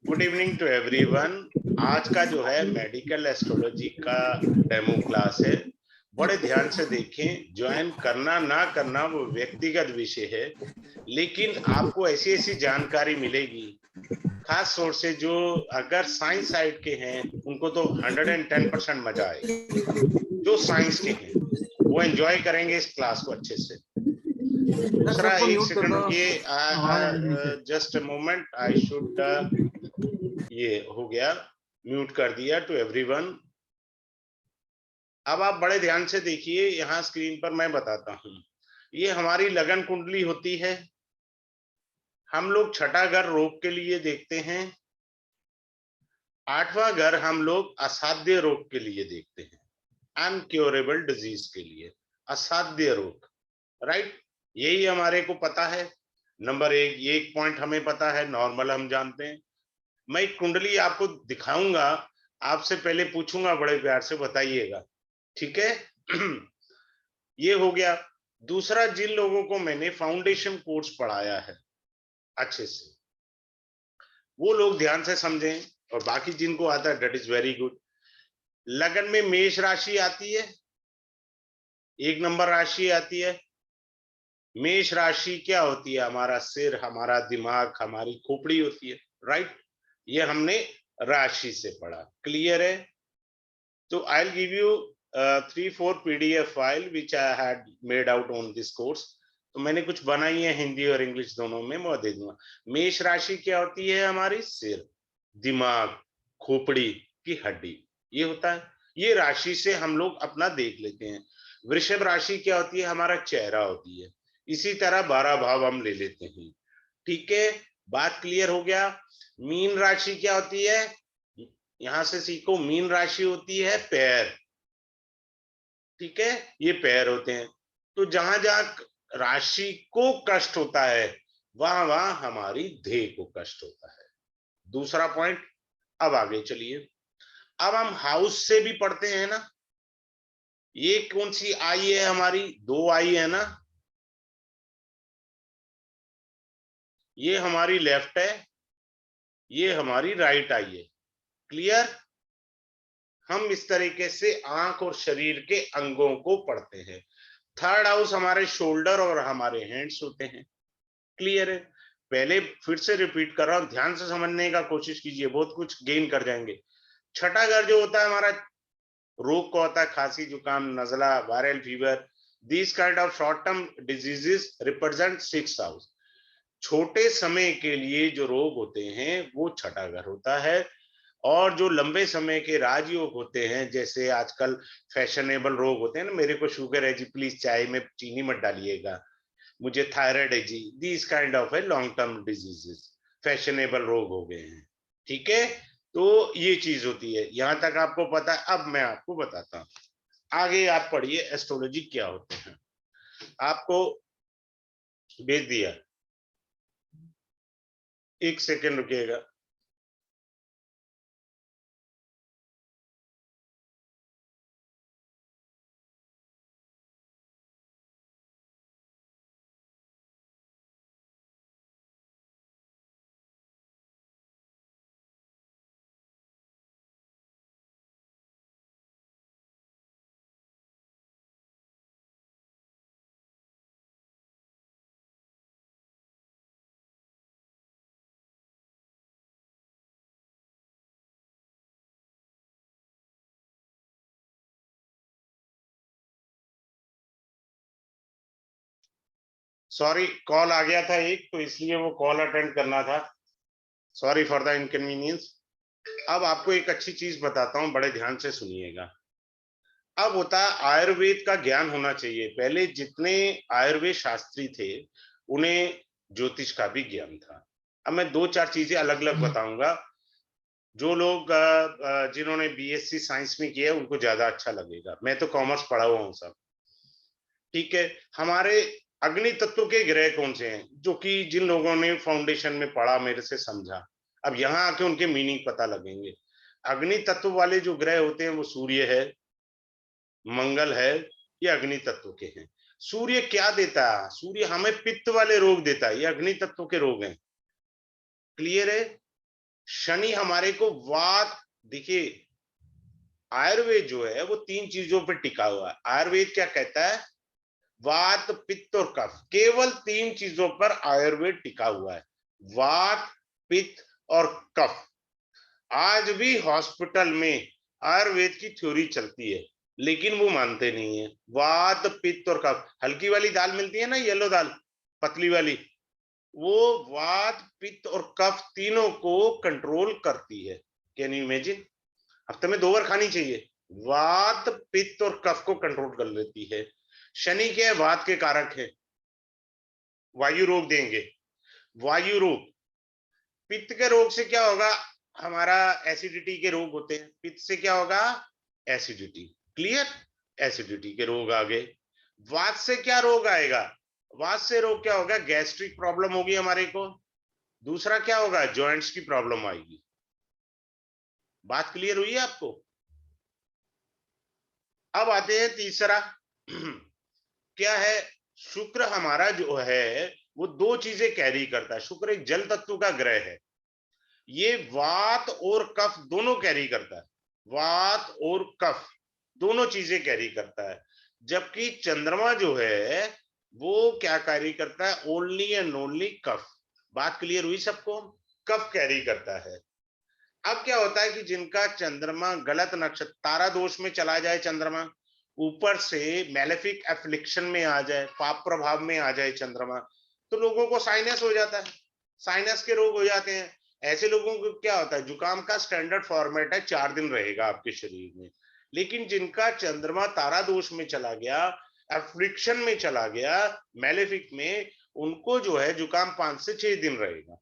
Good evening to everyone. आज का जो है मेडिकल एस्ट्रोलॉजी का डेमो क्लास है। बड़े ध्यान से देखें, ज्वाइन करना ना करना वो व्यक्तिगत विषय है, लेकिन आपको ऐसी ऐसी जानकारी मिलेगी खास तौर से जो अगर साइंस साइड के हैं उनको तो 110% मजा आएगा। जो साइंस के हैं वो एंजॉय करेंगे इस क्लास को अच्छे से। दूसरा, एक सेकंड रुकिए, just a moment, I should ये हो गया, म्यूट कर दिया टू एवरीवन। अब आप बड़े ध्यान से देखिए, यहाँ स्क्रीन पर मैं बताता हूं, ये हमारी लगन कुंडली होती है। हम लोग छठा घर रोग के लिए देखते हैं, आठवां घर हम लोग असाध्य रोग के लिए देखते हैं, अनक्योरेबल डिजीज के लिए, असाध्य रोग, राइट। यही हमारे को पता है। नंबर एक, ये एक पॉइंट हमें पता है, नॉर्मल हम जानते हैं। मैं एक कुंडली आपको दिखाऊंगा, आपसे पहले पूछूंगा बड़े प्यार से, बताइएगा, ठीक है। ये हो गया। दूसरा, जिन लोगों को मैंने फाउंडेशन कोर्स पढ़ाया है अच्छे से, वो लोग ध्यान से समझें, और बाकी जिनको आता है दैट इज वेरी गुड। लगन में मेष राशि आती है, एक नंबर राशि आती है। मेष राशि क्या होती है? हमारा सिर, हमारा दिमाग, हमारी खोपड़ी होती है, राइट। ये हमने राशि से पढ़ा, क्लियर है। तो I'll give you 3-4 PDF file which I had made out on this course। तो मैंने कुछ बनाई है हिंदी और इंग्लिश दोनों में, मैं दे दूंगा। मेष राशि क्या होती है? हमारी सिर, दिमाग, खोपड़ी की हड्डी, ये होता है। ये राशि से हम लोग अपना देख लेते हैं। वृषभ राशि क्या होती है? हमारा चेहरा होती है। इसी तरह 12 भाव हम ले लेते हैं, ठीक है। बात क्लियर हो गया। मीन राशि क्या होती है? यहां से सीखो, मीन राशि होती है पैर, ठीक है, ये पैर होते हैं। तो जहां जहां राशि को कष्ट होता है वहां वहां हमारी देह को कष्ट होता है। दूसरा पॉइंट, अब आगे चलिए। अब हम हाउस से भी पढ़ते हैं ना, ये कौन सी आई है? हमारी दो आई है ना, ये हमारी लेफ्ट है, ये हमारी राइट आई है, क्लियर। हम इस तरीके से आंख और शरीर के अंगों को पढ़ते हैं। थर्ड हाउस हमारे शोल्डर और हमारे हैंड्स होते हैं, क्लियर है। पहले फिर से रिपीट कर रहा हूं, ध्यान से समझने का कोशिश कीजिए, बहुत कुछ गेन कर जाएंगे। छठा घर जो होता है हमारा रोग का होता है, खांसी, जुकाम, नजला, viral fever, this kind of short term diseases represent six house. छोटे समय के लिए जो रोग होते हैं वो छठा घर होता है। और जो लंबे समय के राजयोग होते हैं, जैसे आजकल फैशनेबल रोग होते हैं ना, मेरे को शुगर है जी, प्लीज चाय में चीनी मत डालिएगा, मुझे थायराइड है जी, this kind of a long term diseases, fashionable रोग हो गए हैं, ठीक है। तो ये चीज होती है, यहां तक आपको पता है। अब मैं आपको बताता हूं, आगे आप पढ़िए एस्ट्रोलॉजी क्या होते हैं। आपको भेज दिया, एक सेकेंड रुकिएगा। सॉरी, कॉल आ गया था एक, तो इसलिए वो कॉल अटेंड करना था। Sorry for the inconvenience. अब आपको एक अच्छी चीज बताता हूं, बड़े ध्यान से सुनिएगा। अब होता है, आयुर्वेद का ज्ञान होना चाहिए। पहले जितने आयुर्वेद शास्त्री थे उन्हें ज्योतिष का भी ज्ञान था। अब मैं दो चार चीजें अलग अलग बताऊंगा। जो लोग जिन्होंने बीएससी साइंस में किया है उनको ज्यादा अच्छा लगेगा, मैं तो कॉमर्स पढ़ा हुआ हूँ सब, ठीक है। हमारे अग्नि तत्व के ग्रह कौन से हैं, जो कि जिन लोगों ने फाउंडेशन में पढ़ा, मेरे से समझा, अब यहाँ आके उनके मीनिंग पता लगेंगे। अग्नि तत्व वाले जो ग्रह होते हैं वो सूर्य है, मंगल है, ये अग्नि तत्व के हैं। सूर्य क्या देता है? सूर्य हमें पित्त वाले रोग देता है, ये अग्नि तत्व के रोग हैं। क्लियर है? शनि हमारे को वात, देखिए आयुर्वेद जो है वो 3 चीजों पर टिका हुआ है। आयुर्वेद क्या कहता है? वात, पित्त और कफ, केवल 3 चीजों पर आयुर्वेद टिका हुआ है, वात, पित्त और कफ। आज भी हॉस्पिटल में आयुर्वेद की थ्योरी चलती है, लेकिन वो मानते नहीं है। वात, पित्त और कफ, हल्की वाली दाल मिलती है ना, येलो दाल, पतली वाली, वो वात, पित्त और कफ तीनों को कंट्रोल करती है। Can you imagine? हफ्ते में 2 बार खानी चाहिए। वात, पित्त और कफ को कंट्रोल कर लेती है। शनि क्या है? वात के कारक है, वायु रोग देंगे, वायु रोग। पित्त के रोग से क्या होगा? हमारा एसिडिटी के रोग होते हैं, पित्त से क्या होगा? एसिडिटी। क्लियर? एसिडिटी के रोग आ गए। वात से क्या रोग आएगा? वात से रोग क्या होगा? गैस्ट्रिक प्रॉब्लम होगी हमारे को। दूसरा क्या होगा? जॉइंट्स की प्रॉब्लम आएगी। बात क्लियर हुई है आपको? अब आते हैं तीसरा। क्या है? शुक्र हमारा जो है वो 2 चीजें कैरी करता है। शुक्र एक जल तत्व का ग्रह है, ये वात और कफ दोनों कैरी करता है। वात और कफ दोनों चीजें कैरी करता है। जबकि चंद्रमा जो है वो क्या कैरी करता है? ओनली एंड ओनली कफ। बात क्लियर हुई सबको? कफ कैरी करता है। अब क्या होता है कि जिनका चंद्रमा गलत नक्षत्र, तारा दोष में चला जाए, चंद्रमा ऊपर से मैलेफिक एफ्लिक्शन में आ जाए, पाप प्रभाव में आ जाए चंद्रमा, तो लोगों को साइनस हो जाता है, साइनस के रोग हो जाते हैं। ऐसे लोगों को क्या होता है? जुकाम का स्टैंडर्ड फॉर्मेट है 4 दिन रहेगा आपके शरीर में। लेकिन जिनका चंद्रमा तारा दोष में चला गया, एफ्लिक्शन में चला गया, मैलेफिक में, उनको जो है जुकाम 5 से 6 दिन रहेगा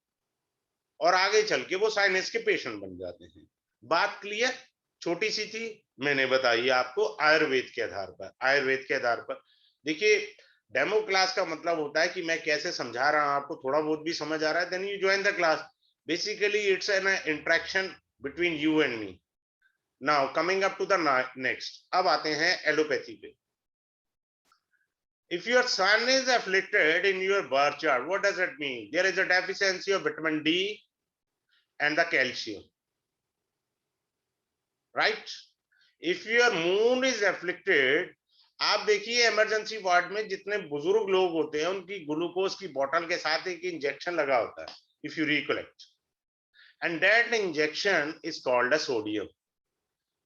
और आगे चल के वो साइनस के पेशेंट बन जाते हैं। बात क्लियर? छोटी सी थी, मैंने बताई आपको आयुर्वेद के आधार पर। आयुर्वेद के आधार पर देखिए, डेमो क्लास का मतलब होता है कि मैं कैसे समझा रहा हूं आपको, थोड़ा बहुत भी समझ आ रहा है, then you join the class. Basically it's an interaction between you and me. Now coming up to the next, अब आते हैं एलोपैथी पे। If your sun is afflicted in your birth chart, what does it mean? There is a deficiency of vitamin D and the calcium, right? If your moon is afflicted, आप देखिए emergency ward में जितने बुजुर्ग लोग होते हैं उनकी glucose की बोतल के साथ एक इंजेक्शन लगा होता है, if you recollect, and that injection is called a sodium.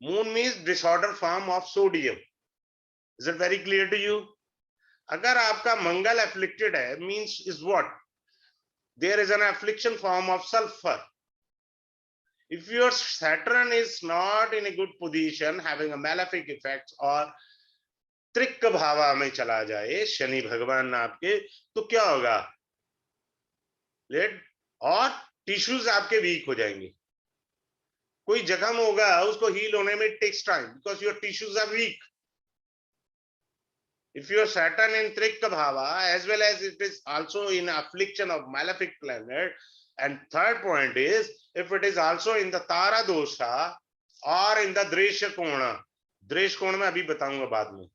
Moon means disorder form of sodium. Is it very clear to you? अगर आपका मंगल एफ्लिक्टेड है, means is what? There is an affliction form of sulphur. If your Saturn is not in a good position, having a malefic effects, और त्रिक भावा में चला जाए शनि भगवान आपके, तो क्या होगा? ब्लड और टिश्यूज आपके वीक हो जाएंगे। कोई जख्म होगा उसको हील होने में takes time, because your tissues are weak. If your Saturn in Trikka Bhava, as well as it is also in affliction of malefic planet, and third point is, if it is also in the Tara Dosha or in the Dresha Kona, Dresh Kona में अभी बताऊंगा बाद में,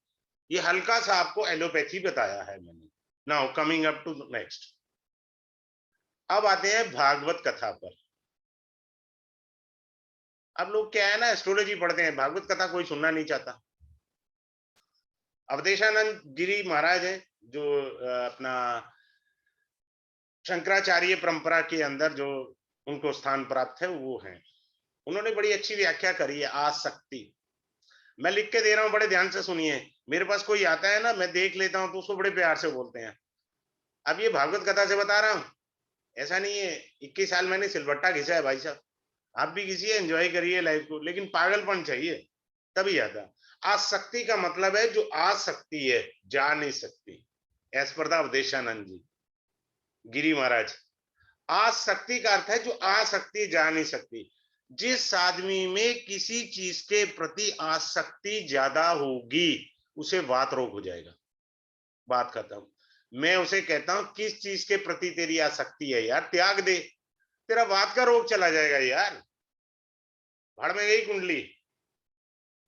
ये हल्का सा आपको allopathy बताया है मैंने। Now coming up to next, अब आते हैं भागवत कथा पर। अब लोग क्या है ना, एस्ट्रोलॉजी पढ़ते हैं, भागवत कथा कोई सुनना नहीं चाहता। अवधेशानंद गिरी महाराज है जो अपना शंकराचार्य परंपरा के अंदर जो उनको स्थान प्राप्त है वो है। उन्होंने बड़ी अच्छी व्याख्या करी है आसक्ति। मैं लिख के दे रहा हूं, बड़े ध्यान से सुनिए। मेरे पास कोई आता है ना, मैं देख लेता हूं तो उसको बड़े प्यार से बोलते हैं। अब ये भागवत कथा से बता रहा हूं, ऐसा नहीं है 21 साल मैंने सिलबट्टा घिसा है भाई साहब। आप भी घिसिए, एंजॉय करिए लाइफ को, लेकिन पागलपन चाहिए तभी आता। आसक्ति का मतलब है जो आ सकती है, जा नहीं सकती, एज पर द अवधेशानंद जी गिरी महाराज। आसक्ति का अर्थ है जो आ सकती, जा नहीं सकती। जिस आदमी में किसी चीज के प्रति आसक्ति ज्यादा होगी उसे वात रोग हो जाएगा। बात खत्म। मैं उसे कहता हूं किस चीज के प्रति तेरी आसक्ति है यार, त्याग दे, तेरा वात का रोग चला जाएगा यार, भाड़ में गई कुंडली।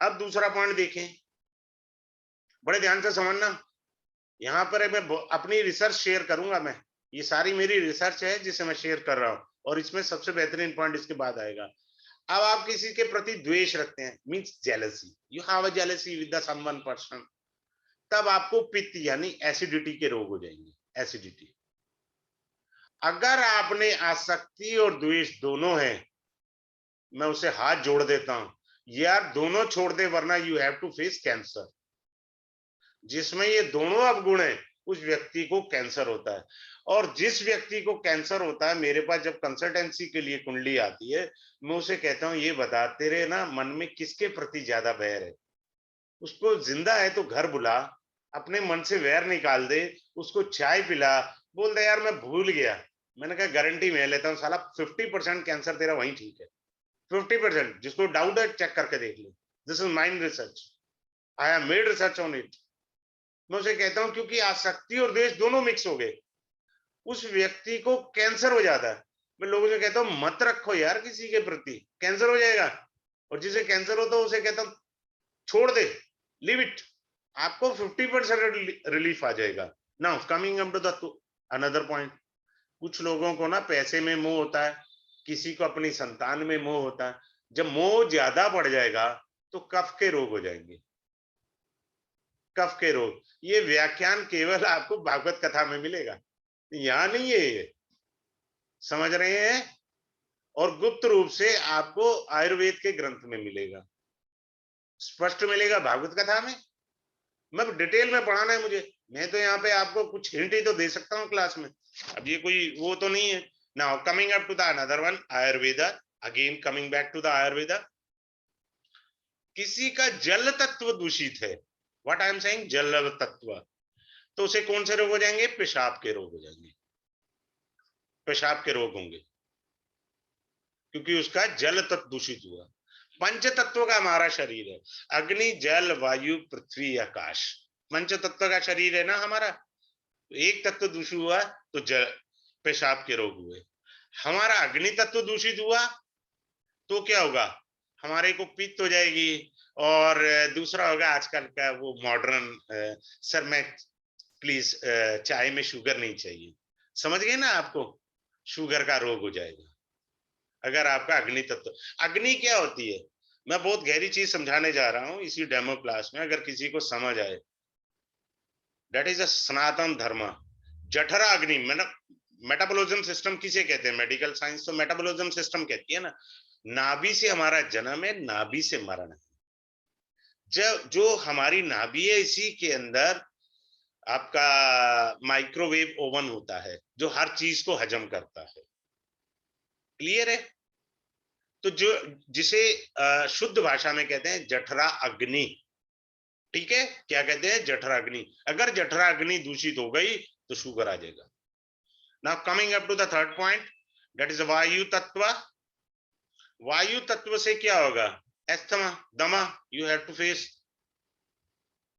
अब दूसरा पॉइंट देखें, बड़े ध्यान से समझना। यहां पर मैं अपनी रिसर्च शेयर करूंगा, मैं ये सारी मेरी रिसर्च है जिसे मैं शेयर कर रहा हूं। और इसमें सबसे बेहतरीन पॉइंट इसके बाद आएगा। अब आप किसी के प्रति द्वेष रखते हैं, means jealousy, you have a jealousy with the someone person, तब आपको पित्त यानी एसिडिटी के रोग हो जाएंगे, एसिडिटी। अगर आपने आसक्ति और द्वेष दोनों है, मैं उसे हाथ जोड़ देता हूं, यार दोनों छोड़ दे वरना you have to face cancer. जिसमें ये दोनों अवगुण है उस व्यक्ति को कैंसर होता है। और जिस व्यक्ति को कैंसर होता है, मेरे पास जब कंसल्टेंसी के लिए कुंडली आती है, मैं उसे कहता हूं ये बता तेरे ना मन में किसके प्रति ज्यादा बैर है। उसको जिंदा है तो घर बुला, अपने मन से वैर निकाल दे, उसको चाय पिला, बोल दे यार मैं भूल गया। मैंने कहा गारंटी मैं लेता हूँ साला 50% कैंसर तेरा वहीं ठीक है। 50%, जिसको डाउट है चेक करके देख लो, this is mind research, I have made research on it. मैं उसे कहता हूं क्योंकि आसक्ति और द्वेष दोनों मिक्स हो गए, उस व्यक्ति को कैंसर हो जाता है। मैं लोगों से कहता हूं मत रखो यार किसी के प्रति, कैंसर हो जाएगा। और जिसे कैंसर होता है उसे कहता हूं छोड़ दे, लीव इट, आपको 50% रिलीफ आ जाएगा। Now coming up to the another point, कुछ लोगों को ना पैसे में मोह होता है, किसी को अपनी संतान में मोह होता है। जब मोह ज्यादा बढ़ जाएगा तो कफ के रोग हो जाएंगे, कफ के रोग। ये व्याख्यान केवल आपको भागवत कथा में मिलेगा, यहां नहीं है ये, समझ रहे हैं। और गुप्त रूप से आपको आयुर्वेद के ग्रंथ में मिलेगा, स्पष्ट मिलेगा भागवत कथा में। मैं डिटेल में पढ़ाना है मुझे, मैं तो यहाँ पे आपको कुछ हिंट ही तो दे सकता हूँ क्लास में, अब ये कोई वो तो नहीं है। Now coming up to the another one, Ayurveda, again coming back to the Ayurveda. किसी का जल तत्व दूषित है, व्हाट आई एम सेइंग, जल तत्व, तो उसे कौन से रोग हो जाएंगे, पेशाब के रोग हो जाएंगे, पेशाब के रोग होंगे, क्योंकि उसका जल तत्व दूषित हुआ। पंच तत्व का हमारा शरीर है, अग्नि जल वायु पृथ्वी आकाश, पंच तत्व का शरीर है ना हमारा। एक तत्व दूषित हुआ तो जल पेशाब के रोग हुए। हमारा अग्नि तत्व दूषित हुआ तो क्या होगा, हमारे को पित्त हो जाएगी। और दूसरा होगा आजकल का वो मॉडर्न, सर मैं प्लीज चाय में शुगर नहीं चाहिए, समझ गए ना, आपको शुगर का रोग हो जाएगा अगर आपका अग्नि तत्व। अग्नि क्या होती है, मैं बहुत गहरी चीज समझाने जा रहा हूं इसी डेमो क्लास में, अगर किसी को समझ आए। दैट इज अ सनातन धर्म, जठरा अग्नि। मेटाबॉलिज्म सिस्टम किसे कहते हैं, मेडिकल साइंस तो मेटाबॉलिज्म सिस्टम कहती है ना। नाभि से हमारा जन्म है, नाभि से मरण है। जब जो हमारी नाभि है, इसी के अंदर आपका माइक्रोवेव ओवन होता है जो हर चीज को हजम करता है, क्लियर है। तो जो जिसे शुद्ध भाषा में कहते हैं जठरा अग्नि, ठीक है, क्या कहते हैं, जठरा अग्नि। अगर जठरा अग्नि दूषित हो गई तो शुगर आ जाएगा। Now coming up to the third point, that is वायु तत्व। वायु तत्व से क्या होगा, एस्थमा, दमा, यू हैव टू फेस,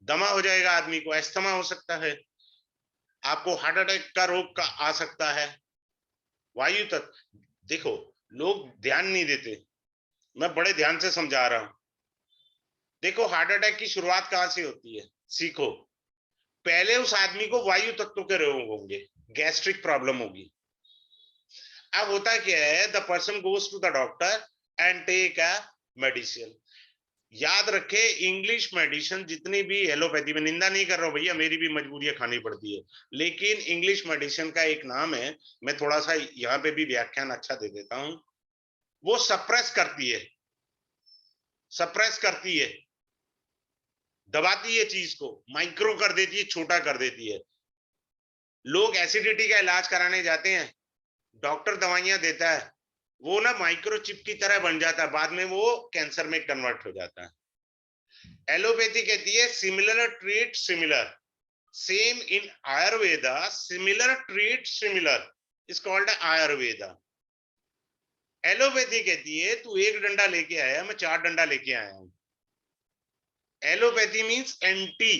दमा हो जाएगा आदमी को, एस्थमा हो सकता है, आपको हार्ट अटैक का रोग का आ सकता है। वायु तत्व, देखो लोग ध्यान नहीं देते, मैं बड़े ध्यान से समझा रहा हूं। देखो हार्ट अटैक की शुरुआत कहां से होती है, सीखो। पहले उस आदमी को वायु तत्व के रोग होंगे, गैस्ट्रिक प्रॉब्लम होगी। अब होता क्या है, the person goes to the doctor and take a medicine. याद रखे, इंग्लिश मेडिसिन जितनी भी, एलोपैथी में निंदा नहीं कर रहा हूं भैया, मेरी भी मजबूरियां खानी पड़ती है, लेकिन इंग्लिश मेडिसिन का एक नाम है, मैं थोड़ा सा यहाँ पे भी व्याख्यान अच्छा दे देता हूं। वो सप्रेस करती है, सप्रेस करती है, दबाती है चीज को, माइक्रो कर देती है, छोटा कर देती है। लोग एसिडिटी का इलाज कराने जाते हैं, डॉक्टर दवाइयां देता है, वो ना माइक्रोचिप की तरह बन जाता है, बाद में वो कैंसर में कन्वर्ट हो जाता है। एलोपैथी कहती है similar treat similar, same in Ayurveda, similar treat similar is called Ayurveda. Allopathy कहती है तू एक डंडा लेके आया, मैं 4 डंडा लेके आया हूं। Allopathy means anti,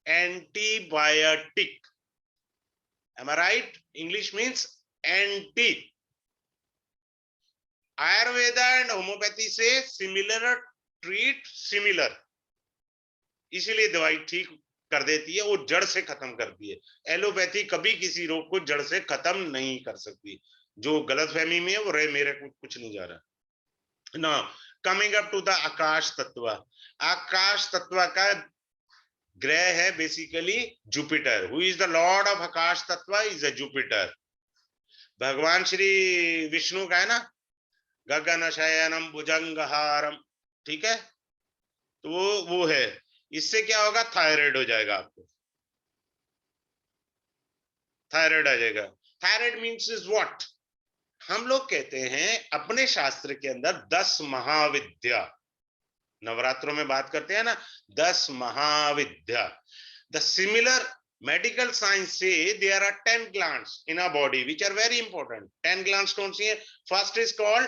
antibiotic, am I right? English means anti. Ayurveda and homeopathy से सिमिलर ट्रीट सिमिलर, इसीलिए दवाई ठीक कर देती है, वो जड़ से खत्म करती है। एलोपैथी कभी किसी रोग को जड़ से खत्म नहीं कर सकती। जो गलतफहमी में है वो रहे, मेरे को कुछ नहीं जा रहा। Now coming up to the आकाश तत्व। आकाश तत्व का ग्रह है basically Jupiter. Who is the lord of आकाश तत्व? Is a Jupiter. भगवान श्री विष्णु का है ना, गगन शयनम भुजंगहारम, ठीक है, तो वो है। इससे क्या होगा? थायराइड हो जाएगा आपको, थायराइड आ जाएगा। Thyroid means is what? हम लोग कहते हैं अपने शास्त्र के अंदर 10 महाविद्या, नवरात्रों में बात करते हैं ना, 10 महाविद्या। द सिमिलर मेडिकल साइंस से there are 10 glands in our body which are very important. 10 glands कौन सी है? First is called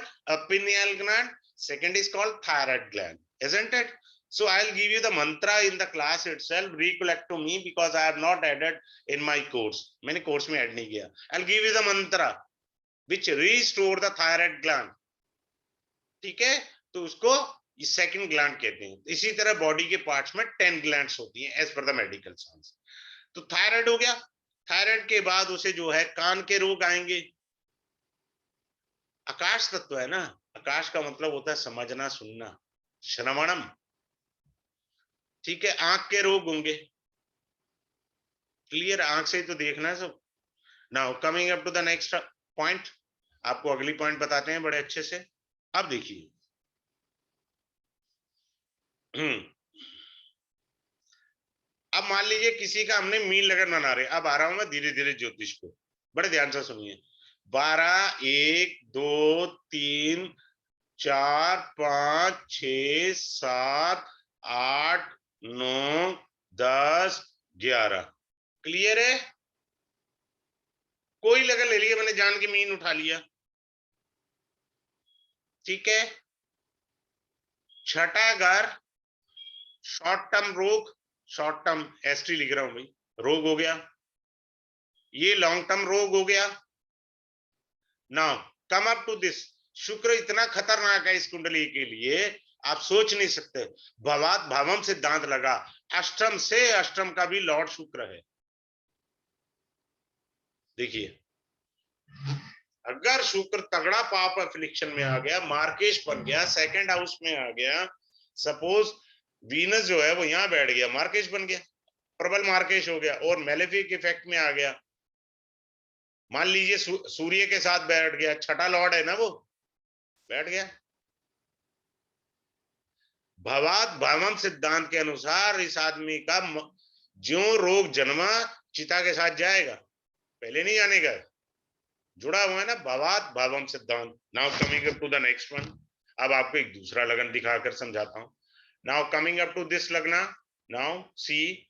pineal gland, second is called thyroid gland, isn't it? So I'll give you the mantra in the class itself. Recollect to me because I have not added in my course. मैंने course में add नहीं किया. I'll give you the mantra which restore the thyroid gland. ठीक है, तो उसको second gland कहते हैं। इसी तरह बॉडी के पार्ट्स में 10 ग्लैंड्स होती हैं as per the medical science. तो थायराइड हो गया। थायराइड के बाद उसे जो है कान के रोग आएंगे। आकाश तत्व है ना, आकाश का मतलब होता है समझना, सुनना, श्रवणम, ठीक है। आंख के रोग होंगे, क्लियर, आंख से ही तो देखना है सब। Now coming up to the next point, आपको अगली पॉइंट बताते हैं बड़े अच्छे से। अब देखिए, अब मान लीजिए किसी का हमने मीन लगन बना रहे, अब आ रहा हूं मैं धीरे धीरे ज्योतिष को, बड़े ध्यान से सुनिए। 12, 1, 2, 3, 4, 5, 6, 7, 8, 9, 10, 11, क्लियर है? कोई लगन ले लिया मैंने, जान के मीन उठा लिया, ठीक है। छठा घर शॉर्ट टर्म रोग, शॉर्ट टर्म एसटी लिख रहा हूं भाई, रोग हो गया। ये लॉन्ग टर्म रोग हो गया। Now come up to this, Shukra इतना खतरनाक है इस कुंडली के लिए, आप सोच नहीं सकते। भवात भावम सिद्धांत लगा, अष्टम से अष्टम का भी लॉर्ड शुक्र है। देखिए, अगर शुक्र तगड़ा पाप अफिलिक्शन में आ गया, मार्केश बन गया, सेकंड हाउस में आ गया, सपोज वीनस जो है वो यहां बैठ गया, मार्केश बन गया, प्रबल मार्केश हो गया, और मेलेफिक इफेक्ट में आ गया, मान लीजिए सूर्य के साथ बैठ गया, छठा लॉर्ड है ना वो, बैठ गया। भवात भावम सिद्धांत के अनुसार इस आदमी का जो रोग जन्मा चिता के साथ जाएगा, पहले नहीं जाने का, जुड़ा हुआ है ना भवात भावम सिद्धांत। Now coming up to the next one, अब आपको एक दूसरा लगन दिखाकर समझाता हूं। Now coming up to this lagna, now see,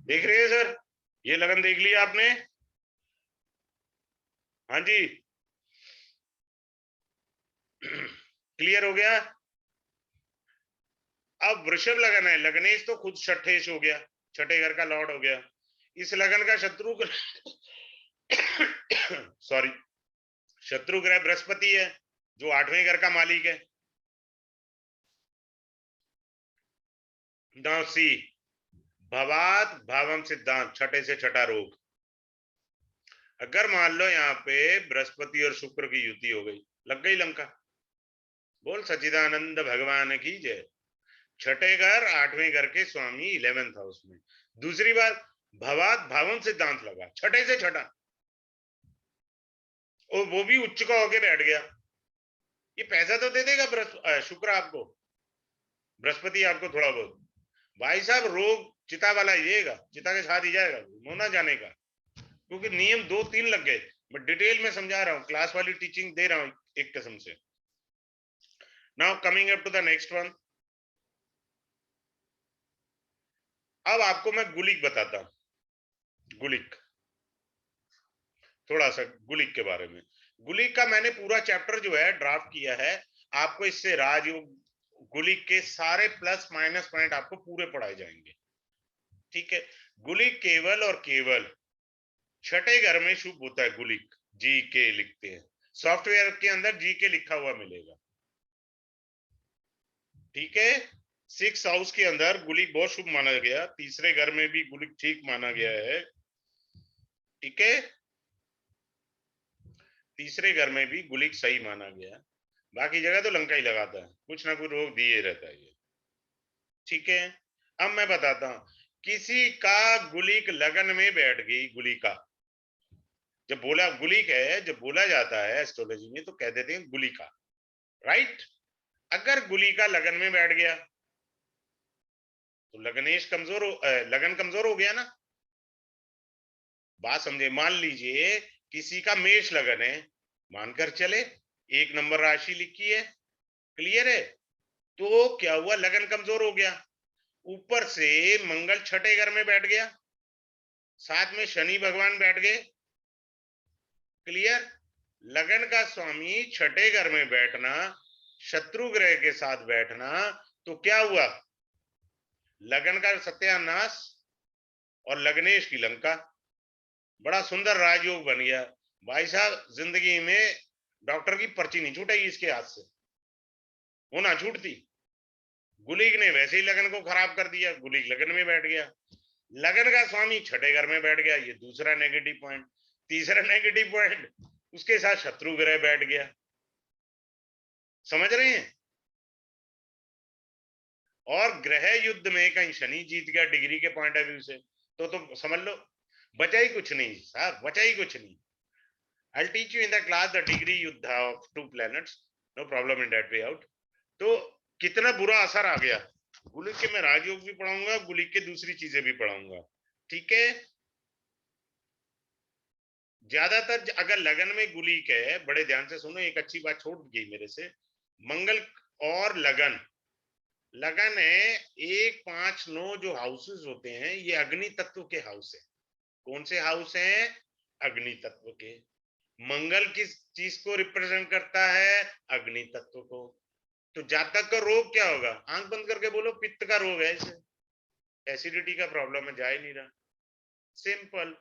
देख रहे हैं सर, ये लगन देख लिया आपने? हाँ जी, क्लियर हो गया। अब वृषभ लगन है, लगनेश तो खुद छठेश हो गया, छठे घर का लॉर्ड हो गया। इस लगन का शत्रु सॉरी, शत्रु ग्रह बृहस्पति है जो 8वें घर का मालिक है। नाउ सी, भवात भावम सिद्धांत, छठे से छठा रोग। अगर मान लो यहाँ पे बृहस्पति और शुक्र की युति हो गई, लग गई लंका। बोल सच्चिदानंद भगवान की जय। छठे घर 8वें घर के स्वामी 11th हाउस में। दूसरी बात, भवात भावम सिद्धांत लगा, छठे से छठा, और वो भी उच्च का होके बैठ गया। ये पैसा तो दे देगा शुक्र आपको, बृहस्पति आपको थोड़ा बहुत, भाई साहब रोग चिता वाला ही देगा, चिता के साथ ही जाएगा, होना जाने का, क्योंकि नियम 2-3 लग गए। मैं डिटेल में समझा रहा हूँ, क्लास वाली टीचिंग दे रहा हूँ एक किस्म से। Now coming up to the next one, अब आपको मैं गुलिक बताता हूं, गुलिक, थोड़ा सा गुलिक के बारे में। गुलिक का मैंने पूरा चैप्टर जो है ड्राफ्ट किया है, आपको इससे राजयोग गुलिक के सारे प्लस माइनस पॉइंट आपको पूरे पढ़ाए जाएंगे, ठीक है। गुलिक केवल और केवल छठे घर में शुभ होता है। गुलिक जी के लिखते हैं, सॉफ्टवेयर के अंदर जी के लिखा हुआ मिलेगा, ठीक है। 6 हाउस के अंदर गुलिक बहुत शुभ माना गया, तीसरे घर में भी गुलिक ठीक माना गया है, ठीक है, तीसरे घर में भी गुलिक सही माना गया, बाकी जगह तो लंका ही लगाता है, कुछ ना कुछ रोग दिए रहता है ये, ठीक है। अब मैं बताता हूं, किसी का गुलिक लगन में बैठ गई, गुलिका, जब बोला गुलिक है, जब बोला जाता है एस्ट्रोलॉजी में तो कह देते हैं गुलिका, राइट। अगर गुलिका लगन में बैठ गया तो लगनेश कमजोर लगन कमजोर हो गया ना, बात समझे। मान लीजिए किसी का मेष लगन है, मानकर चले 1 नंबर राशि लिखी है, क्लियर है, तो क्या हुआ, लगन कमजोर हो गया, ऊपर से मंगल छठे घर में बैठ गया, साथ में शनि भगवान बैठ गए, क्लियर। लगन का स्वामी छठे घर में बैठना, शत्रु ग्रह के साथ बैठना, तो क्या हुआ, लगन का सत्यानाश और लग्नेश की लंका, बड़ा सुंदर राजयोग बन गया भाई साहब। जिंदगी में डॉक्टर की पर्ची नहीं छूटेगी इसके हाथ से, वो ना छूटती। गुलिक ने वैसे ही लगन को खराब कर दिया, गुलिक लगन में बैठ गया, लगन का स्वामी छठे घर में बैठ गया, ये दूसरा नेगेटिव पॉइंट। तीसरा नेगेटिव पॉइंट, उसके साथ शत्रु ग्रह बैठ गया, समझ रहे हैं। और ग्रह युद्ध में कहीं शनि जीत गया डिग्री के पॉइंट ऑफ व्यू से, तो समझ लो बचा ही कुछ नहीं साहब, बचा ही कुछ नहीं। I'll teach you in the class the degree युद्ध of 2 planets, no problem in that way out। तो कितना बुरा असर आ गया, गुलिक के मैं राजयोग भी पढ़ाऊंगा, गुलिक के दूसरी चीजें भी पढ़ाऊंगा, ठीक है। ज्यादातर अगर लगन में गुलिक है, बड़े ध्यान से सुनो, एक अच्छी बात छोड़ गई मेरे से, मंगल और लगन, लगन है 1, 5, 9 जो हाउसेस होते हैं ये अग्नि तत्व के हाउस है। कौन से हाउस हैं, अग्नि तत्व के। मंगल किस चीज को रिप्रेजेंट करता है, अग्नि तत्व को। तो जातक का रोग क्या होगा, आंख बंद करके बोलो, पित्त का रोग है, इसे एसिडिटी का प्रॉब्लम है, जा ही नहीं रहा, सिंपल।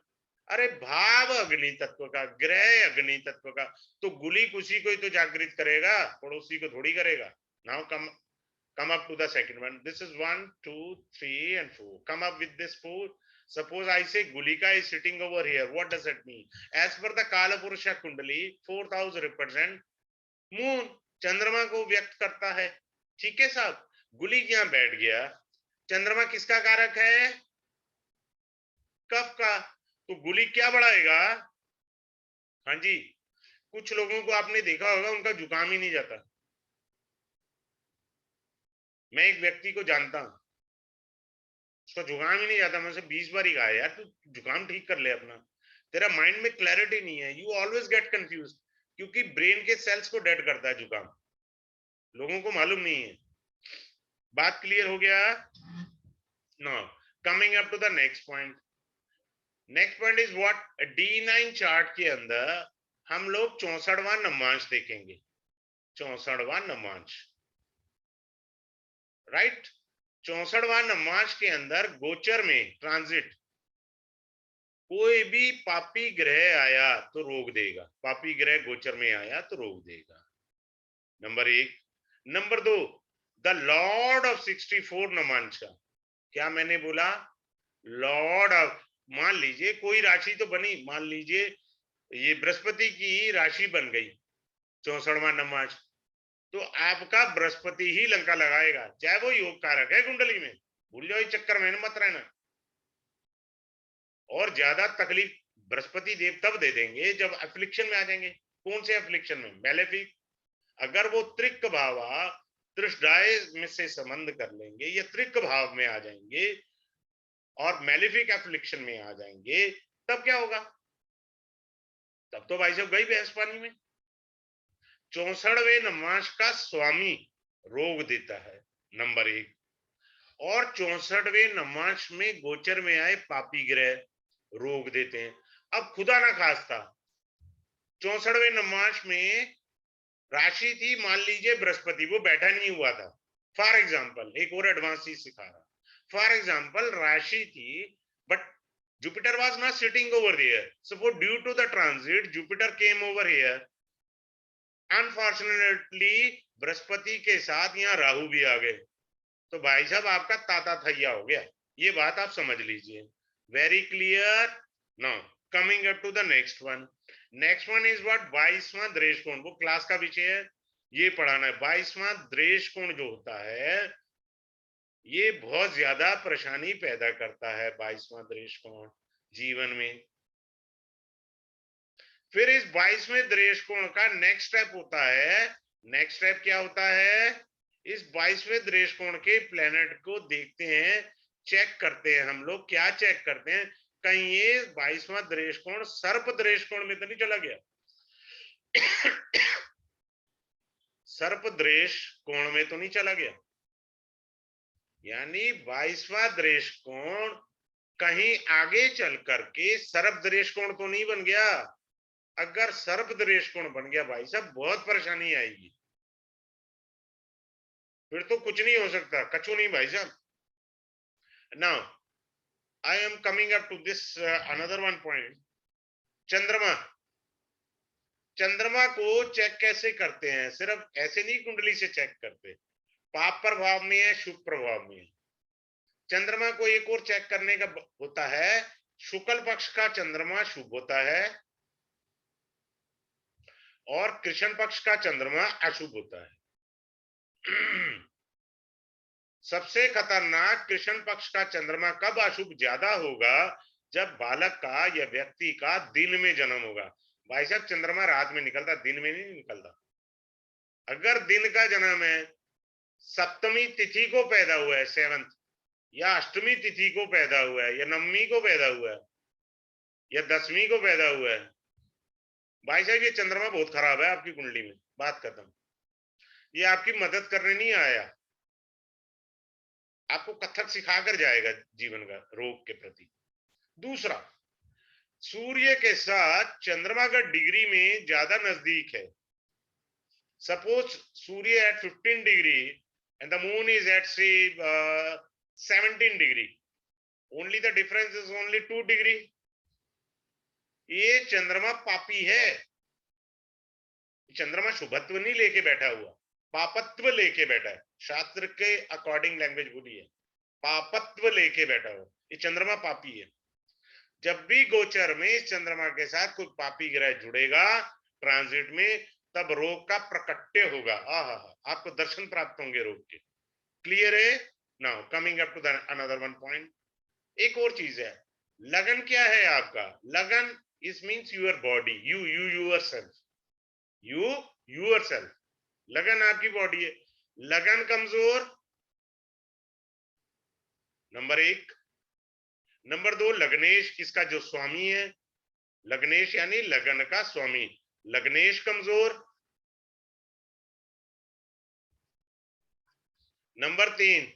अरे भाव अग्नि तत्व का, ग्रह अग्नि तत्व का, तो गुलिक उसी को ही तो जागृत करेगा, पड़ोसी को थोड़ी करेगा। Now come up to the second one. This is 1, 2, 3 and 4. Come up with this 4. Suppose I say Gulika is sitting over here. What does that mean? As per the Kala Purusha Kundali, 4th house represent moon, चंद्रमा को व्यक्त करता है, ठीक है साहब। गुलिक यहां बैठ गया, चंद्रमा किसका कारक है, कफ का, तो गुलिक क्या बढ़ाएगा, हाँ जी, कुछ लोगों को आपने देखा होगा उनका जुकाम ही नहीं जाता। मैं एक व्यक्ति को जानता हूं, उसका जुकाम ही नहीं जाता, मैं उसे 20 बार ही कहा यार तू जुकाम ठीक कर ले अपना, तेरा माइंड में क्लैरिटी नहीं है, यू ऑलवेज गेट कंफ्यूज, क्योंकि ब्रेन के सेल्स को डेड करता है जुकाम, लोगों को मालूम नहीं है। बात क्लियर हो गया। Now coming up to the next point. Next point is what, D9 chart के अंदर हम लोग 64वां नवांश देखेंगे, 64वां नवांश, राइट। 64वां नवांश के अंदर गोचर में ट्रांजिट, कोई भी पापी ग्रह आया तो रोक देगा, पापी ग्रह गोचर में आया तो रोक देगा, number 1। Number 2, the lord of 64 Navamsa का, क्या मैंने बोला, लॉर्ड ऑफ, मान लीजिए कोई राशि तो बनी, मान लीजिए ये बृहस्पति की राशि बन गई 64वां नवांश, तो आपका बृहस्पति ही लंका लगाएगा, चाहे वो योग कारक है कुंडली में, भूल जाओ, इस चक्कर में मत रहना। और ज्यादा तकलीफ बृहस्पति देव तब दे देंगे जब एफ्लिक्शन में आ जाएंगे। कौन से एफ्लिक्शन में, मैलेफिक। अगर वो त्रिक भावा त्रिष्टाय में से संबंध कर लेंगे या त्रिक भाव में आ जाएंगे और मैलेफिक एफ्लिक्शन में आ जाएंगे, तब क्या होगा, तब तो भाई साहब गई भैंस पानी में। 64वें नवांश का स्वामी रोग देता है, नंबर 1। और 64वें नवांश में गोचर में आए पापी ग्रह रोग देते हैं। अब खुदा ना खास्ता 64वें नवांश में राशि थी, मान लीजिए बृहस्पति, वो बैठा नहीं हुआ था, फॉर एग्जाम्पल, एक और एडवांस चीज सिखा रहा, फॉर एग्जाम्पल राशि थी but Jupiter was not sitting over there. Suppose due to the transit, Jupiter came over here. Unfortunately, Brihaspati के साथ यहाँ राहु भी आ गए, तो भाई साहब आपका ताता थैया हो गया, ये बात आप समझ लीजिए। Very clear. Now coming up to the next one. Next one is what? 22वां दृष्टिकोण, वो क्लास का विषय है, ये पढ़ाना है। 22वां दृष्टिकोण जो होता है ये बहुत ज्यादा परेशानी पैदा करता है। 22वां दृष्टिकोण जीवन में। फिर इस 22वें दृष्टिकोण का नेक्स्ट स्टेप होता है, नेक्स्ट स्टेप क्या होता है? इस 22वें दृष्टिकोण के प्लेनेट को देखते हैं, चेक करते हैं हम लोग। क्या चेक करते हैं? कहीं ये 22वां दृष्टिकोण सर्प दृष्टिकोण में तो नहीं चला गया? सर्प दृष्टिकोण में तो नहीं चला गया? यानी 22वां दृष्टिकोण कहीं आगे चल करके सर्प दृष्टिकोण तो नहीं बन गया? अगर सर्प दृष्टिकोण बन गया भाई साहब बहुत परेशानी आएगी, फिर तो कुछ नहीं हो सकता, कछु नहीं भाई साहब। Now I am coming up to this another one point. Chandrama, Chandrama को चेक कैसे करते हैं? सिर्फ ऐसे नहीं कुंडली से चेक करते, पाप प्रभाव में है, शुभ प्रभाव में है। चंद्रमा को एक और चेक करने का होता है, शुक्ल पक्ष का चंद्रमा शुभ होता है और कृष्ण पक्ष का चंद्रमा अशुभ होता है। सबसे खतरनाक कृष्ण पक्ष का चंद्रमा कब अशुभ ज्यादा होगा? जब बालक का या व्यक्ति का दिन में जन्म होगा। भाई साहब चंद्रमा रात में निकलता, दिन में नहीं निकलता। अगर दिन का जन्म है, सप्तमी तिथि को पैदा हुआ है, 7th, या अष्टमी तिथि को पैदा हुआ है, या नवमी को पैदा हुआ है, या 10वीं को पैदा हुआ है, भाई साहब ये चंद्रमा बहुत खराब है आपकी कुंडली में, बात खत्म। ये आपकी मदद करने नहीं आया, आपको कथक सिखाकर जाएगा जीवन का रोग के प्रति। दूसरा, सूर्य के साथ चंद्रमा का डिग्री में ज्यादा नजदीक है। Suppose Surya at 15 degree and the moon is at से 17 degree, only the difference is only 2 degree. ये चंद्रमा पापी है। चंद्रमा शुभत्व नहीं लेके बैठा हुआ, पापत्व लेके बैठा है। शास्त्र के अकॉर्डिंग लैंग्वेज बोली है, पापत्व लेके बैठा हुआ, ये चंद्रमा पापी है। जब भी गोचर में इस चंद्रमा के साथ कोई पापी ग्रह जुड़ेगा ट्रांजिट में, तब रोग का प्रकट्य होगा। आपको दर्शन प्राप्त होंगे रोग के। क्लियर है? Now coming up to the another one point. एक और चीज है, लगन क्या है आपका? Lagna is means your body, you yourself, you yourself. लगन आपकी बॉडी है। लगन कमजोर, नंबर 1। नंबर 2, लग्नेश इसका जो स्वामी है, लग्नेश यानी लगन का स्वामी, लग्नेश कमजोर। नंबर 3,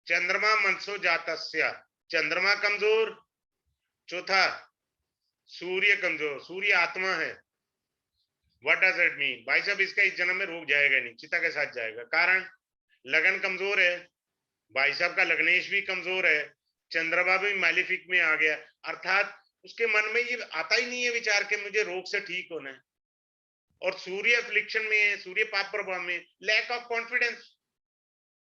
चंद्रमा मनसो जातस्य, चंद्रमा कमजोर। चौथा, सूर्य कमजोर, सूर्य आत्मा है। What does it mean? भाई साहब इसका इस जन्म में रोग जाएगा नहीं, चिता के साथ जाएगा। कारण लगन कमजोर है, भाई साहब का लग्नेश भी कमजोर है, चंद्रमा भी मैलिफिक में आ गया, अर्थात उसके मन में ये आता ही नहीं है विचार के मुझे रोग से ठीक होना है। और सूर्य अफ्लिक्शन में है, सूर्य पाप प्रभाव में, lack of confidence,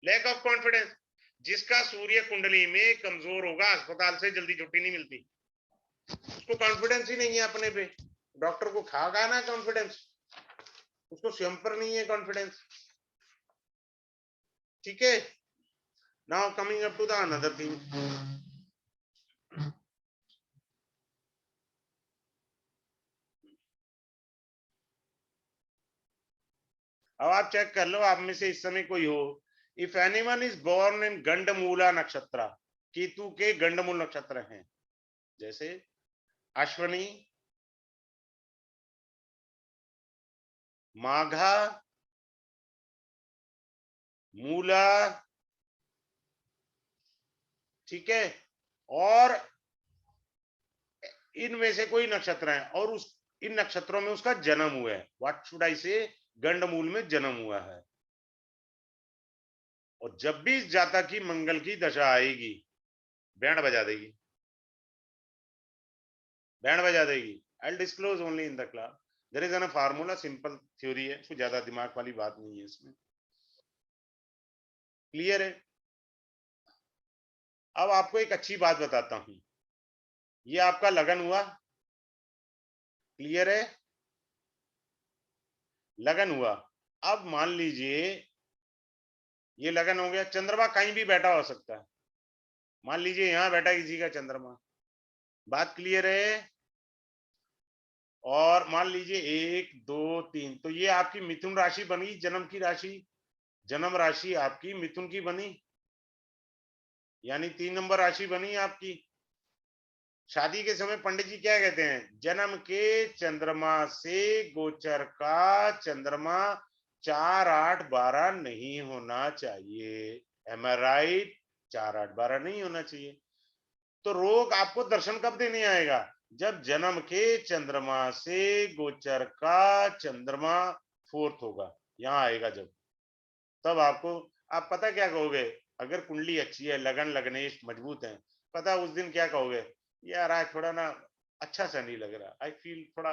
lack of confidence. जिसका सूर्य कुंडली में कमजोर होगा, अस्पताल से जल्दी छुट्टी नहीं मिलती, उसको कॉन्फिडेंस ही नहीं है अपने पे। डॉक्टर को खागा ना कॉन्फिडेंस, उसको स्वयं पर नहीं है कॉन्फिडेंस। ठीक है? Now coming up to the another thing. अब आप चेक कर लो, आप में से इस समय कोई हो, if anyone is born in gandmula nakshatra, Ketu के गंडमूल नक्षत्र हैं, जैसे अश्वनी, माघा, मूला, ठीक है, और इनमें से कोई नक्षत्र है और उस इन नक्षत्रों में उसका जन्म हुआ है, व्हाट शुड आई से, गंडमूल में जन्म हुआ है। और जब भी इस जातक की मंगल की दशा आएगी, बैंड बजा देगी, बैंड बजा देगी। I disclose only in the class, there is an formula, simple theory है, कुछ ज्यादा दिमाग वाली बात नहीं है इसमें। क्लियर है? अब आपको एक अच्छी बात बताता हूं, ये आपका लगन हुआ, क्लियर है, लगन हुआ। अब मान लीजिए ये लगन हो गया, चंद्रमा कहीं भी बैठा हो सकता है, मान लीजिए यहां बैठा किसी का चंद्रमा, बात क्लियर है। और मान लीजिए 1 2 3, तो ये आपकी मिथुन राशि बनी, जन्म की राशि, जन्म राशि आपकी मिथुन की बनी, यानी 3 नंबर राशि बनी आपकी। शादी के समय पंडित जी क्या कहते हैं, जन्म के चंद्रमा से गोचर का चंद्रमा 4 8 12 नहीं होना चाहिए, एम आई राइट, 4 8 12 नहीं होना चाहिए। तो रोग आपको दर्शन कब देने आएगा, जब जन्म के चंद्रमा से गोचर का चंद्रमा 4th होगा, यहां आएगा जब, तब आपको, आप पता क्या कहोगे, अगर कुंडली अच्छी है, लगन लगनेश मजबूत है, पता उस दिन क्या कहोगे, यार आज थोड़ा ना अच्छा सा नहीं लग रहा, आई फील थोड़ा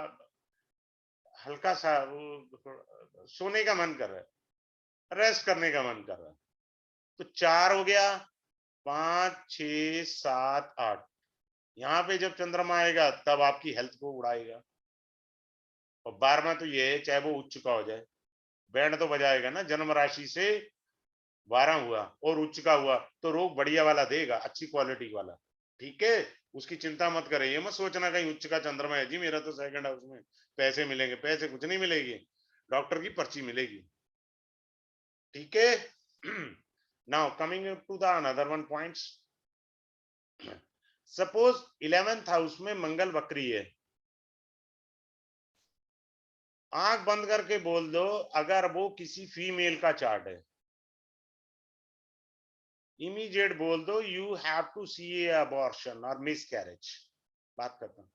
हल्का सा वो सोने का मन कर रहा है, रेस्ट करने का मन कर रहा है। तो 4 हो गया, 5 6 7 8, यहाँ पे जब चंद्रमा आएगा तब आपकी हेल्थ को उड़ाएगा। और 12वां तो ये है, चाहे वो उच्च का हो जाए, बैंड तो बजाएगा ना, जन्म राशि से 12 हुआ और उच्च का हुआ तो रोग बढ़िया वाला देगा, अच्छी क्वालिटी वाला, ठीक है। उसकी चिंता मत करें, ये मत सोचना कहीं उच्च का चंद्रमा है जी मेरा तो सेकंड हाउस में, पैसे मिलेंगे, पैसे कुछ नहीं मिलेगी, डॉक्टर की पर्ची मिलेगी, ठीक है। Now coming to the another one points, suppose 11th house में मंगल वक्री है, आंख बंद करके बोल दो, अगर वो किसी फीमेल का चार्ट है, इमीडिएट बोल दो you have to see a abortion और मिस कैरेज। बात करता हूं,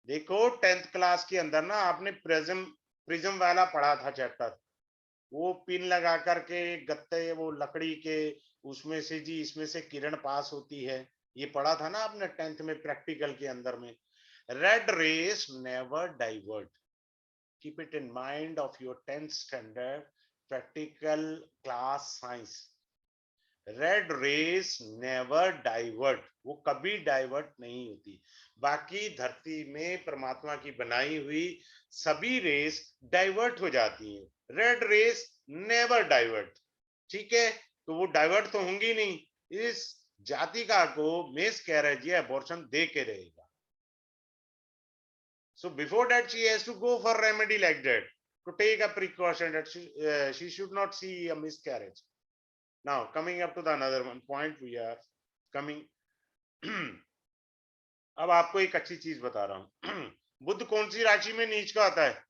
देखो 10th क्लास के अंदर ना आपने प्रिज्म प्रिज्म वाला पढ़ा था चैप्टर, वो पिन लगा करके गत्ते, वो लकड़ी के, उसमें से जी इसमें से किरण पास होती है, ये पढ़ा था ना आपने 10th में प्रैक्टिकल के अंदर में। Red rays never divert, keep it in mind of your 10th standard practical class science, red rays never divert, वो कभी डाइवर्ट नहीं होती। बाकी धरती में परमात्मा की बनाई हुई सभी रेस डाइवर्ट हो जाती हैं, रेड रेस नेवर डाइवर्ट, ठीक है। तो वो डाइवर्ट तो होंगी नहीं, इस जातिका को मेस कैरेज या अबॉर्शन दे के रहेगा। So before that, she has to go for remedy like that, to take a precaution that she should not see a miscarriage. Now coming up to the another one point, we are coming. अब आपको एक अच्छी चीज बता रहा हूं, बुध कौन सी राशि में नीच का आता है,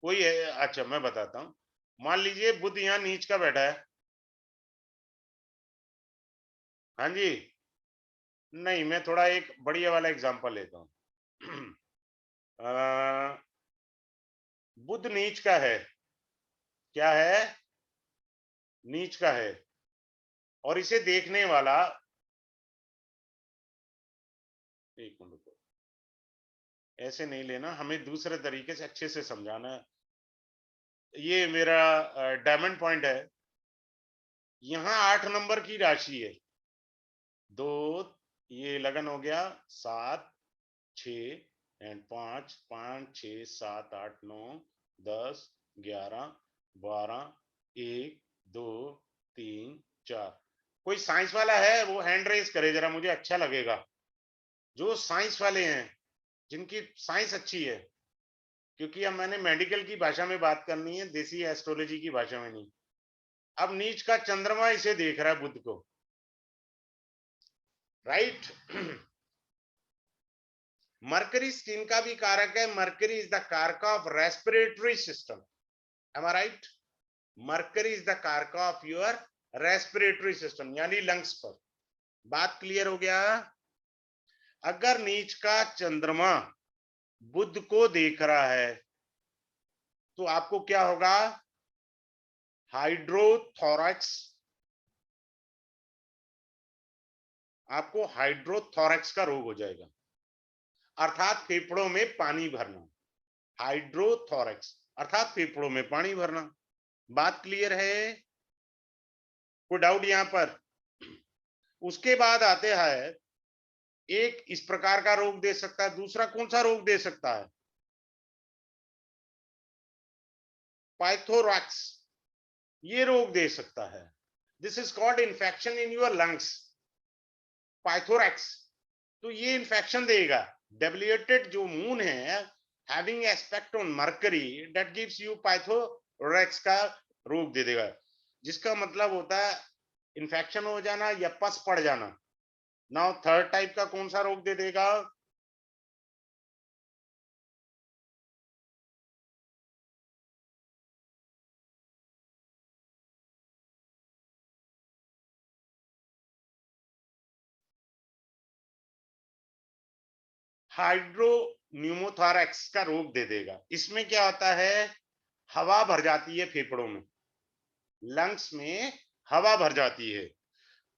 कोई है, अच्छा मैं बताता हूं, मान लीजिए बुध यहाँ नीच का बैठा है, हाँ जी, नहीं मैं थोड़ा एक बढ़िया वाला एग्जांपल लेता हूं। बुध नीच का है, क्या है, नीच का है, और इसे देखने वाला, एक मिनट, ऐसे नहीं लेना, हमें दूसरे तरीके से अच्छे से समझाना है। ये मेरा डायमंड पॉइंट है, यहाँ 8 नंबर की राशि है, 2, ये लगन हो गया, 7 6 एंड 5 5 6 7 8 9 10 11 12 1 2 3 4, कोई साइंस वाला है वो हैंड रेज करे जरा, मुझे अच्छा लगेगा, जो साइंस वाले हैं, जिनकी साइंस अच्छी है, क्योंकि अब मैंने मेडिकल की भाषा में बात करनी है, देसी एस्ट्रोलॉजी की भाषा में नहीं। अब नीच का चंद्रमा इसे देख रहा है बुध को, राइट। मरकरी स्किन का भी कारक है, Mercury is the karak of respiratory system, am I right, Mercury is the karak of your respiratory system, यानी लंग्स पर। बात क्लियर हो गया। अगर नीच का चंद्रमा बुध को देख रहा है तो आपको क्या होगा, हाइड्रोथोरैक्स, आपको हाइड्रोथोरैक्स का रोग हो जाएगा, अर्थात फेफड़ों में पानी भरना, हाइड्रोथोरैक्स अर्थात फेफड़ों में पानी भरना। बात क्लियर है। कोई डाउट यहां पर? उसके बाद आते हैं, एक इस प्रकार का रोग दे सकता है, दूसरा कौन सा रोग दे सकता है? पाइथोरैक्स, ये रोग दे सकता है। This is called infection in your lungs, pyothorax. तो ये इन्फेक्शन देगा। डेबिलिएटेड जो मून है, having aspect on Mercury, that gives you pyothorax का रोग दे देगा, जिसका मतलब होता है इन्फेक्शन हो जाना या पस पड़ जाना। नाउ थर्ड टाइप का कौन सा रोग दे देगा? हाइड्रोन्यूमोथोरैक्स का रोग दे देगा। इसमें क्या होता है, हवा भर जाती है फेफड़ों में, लंग्स में हवा भर जाती है।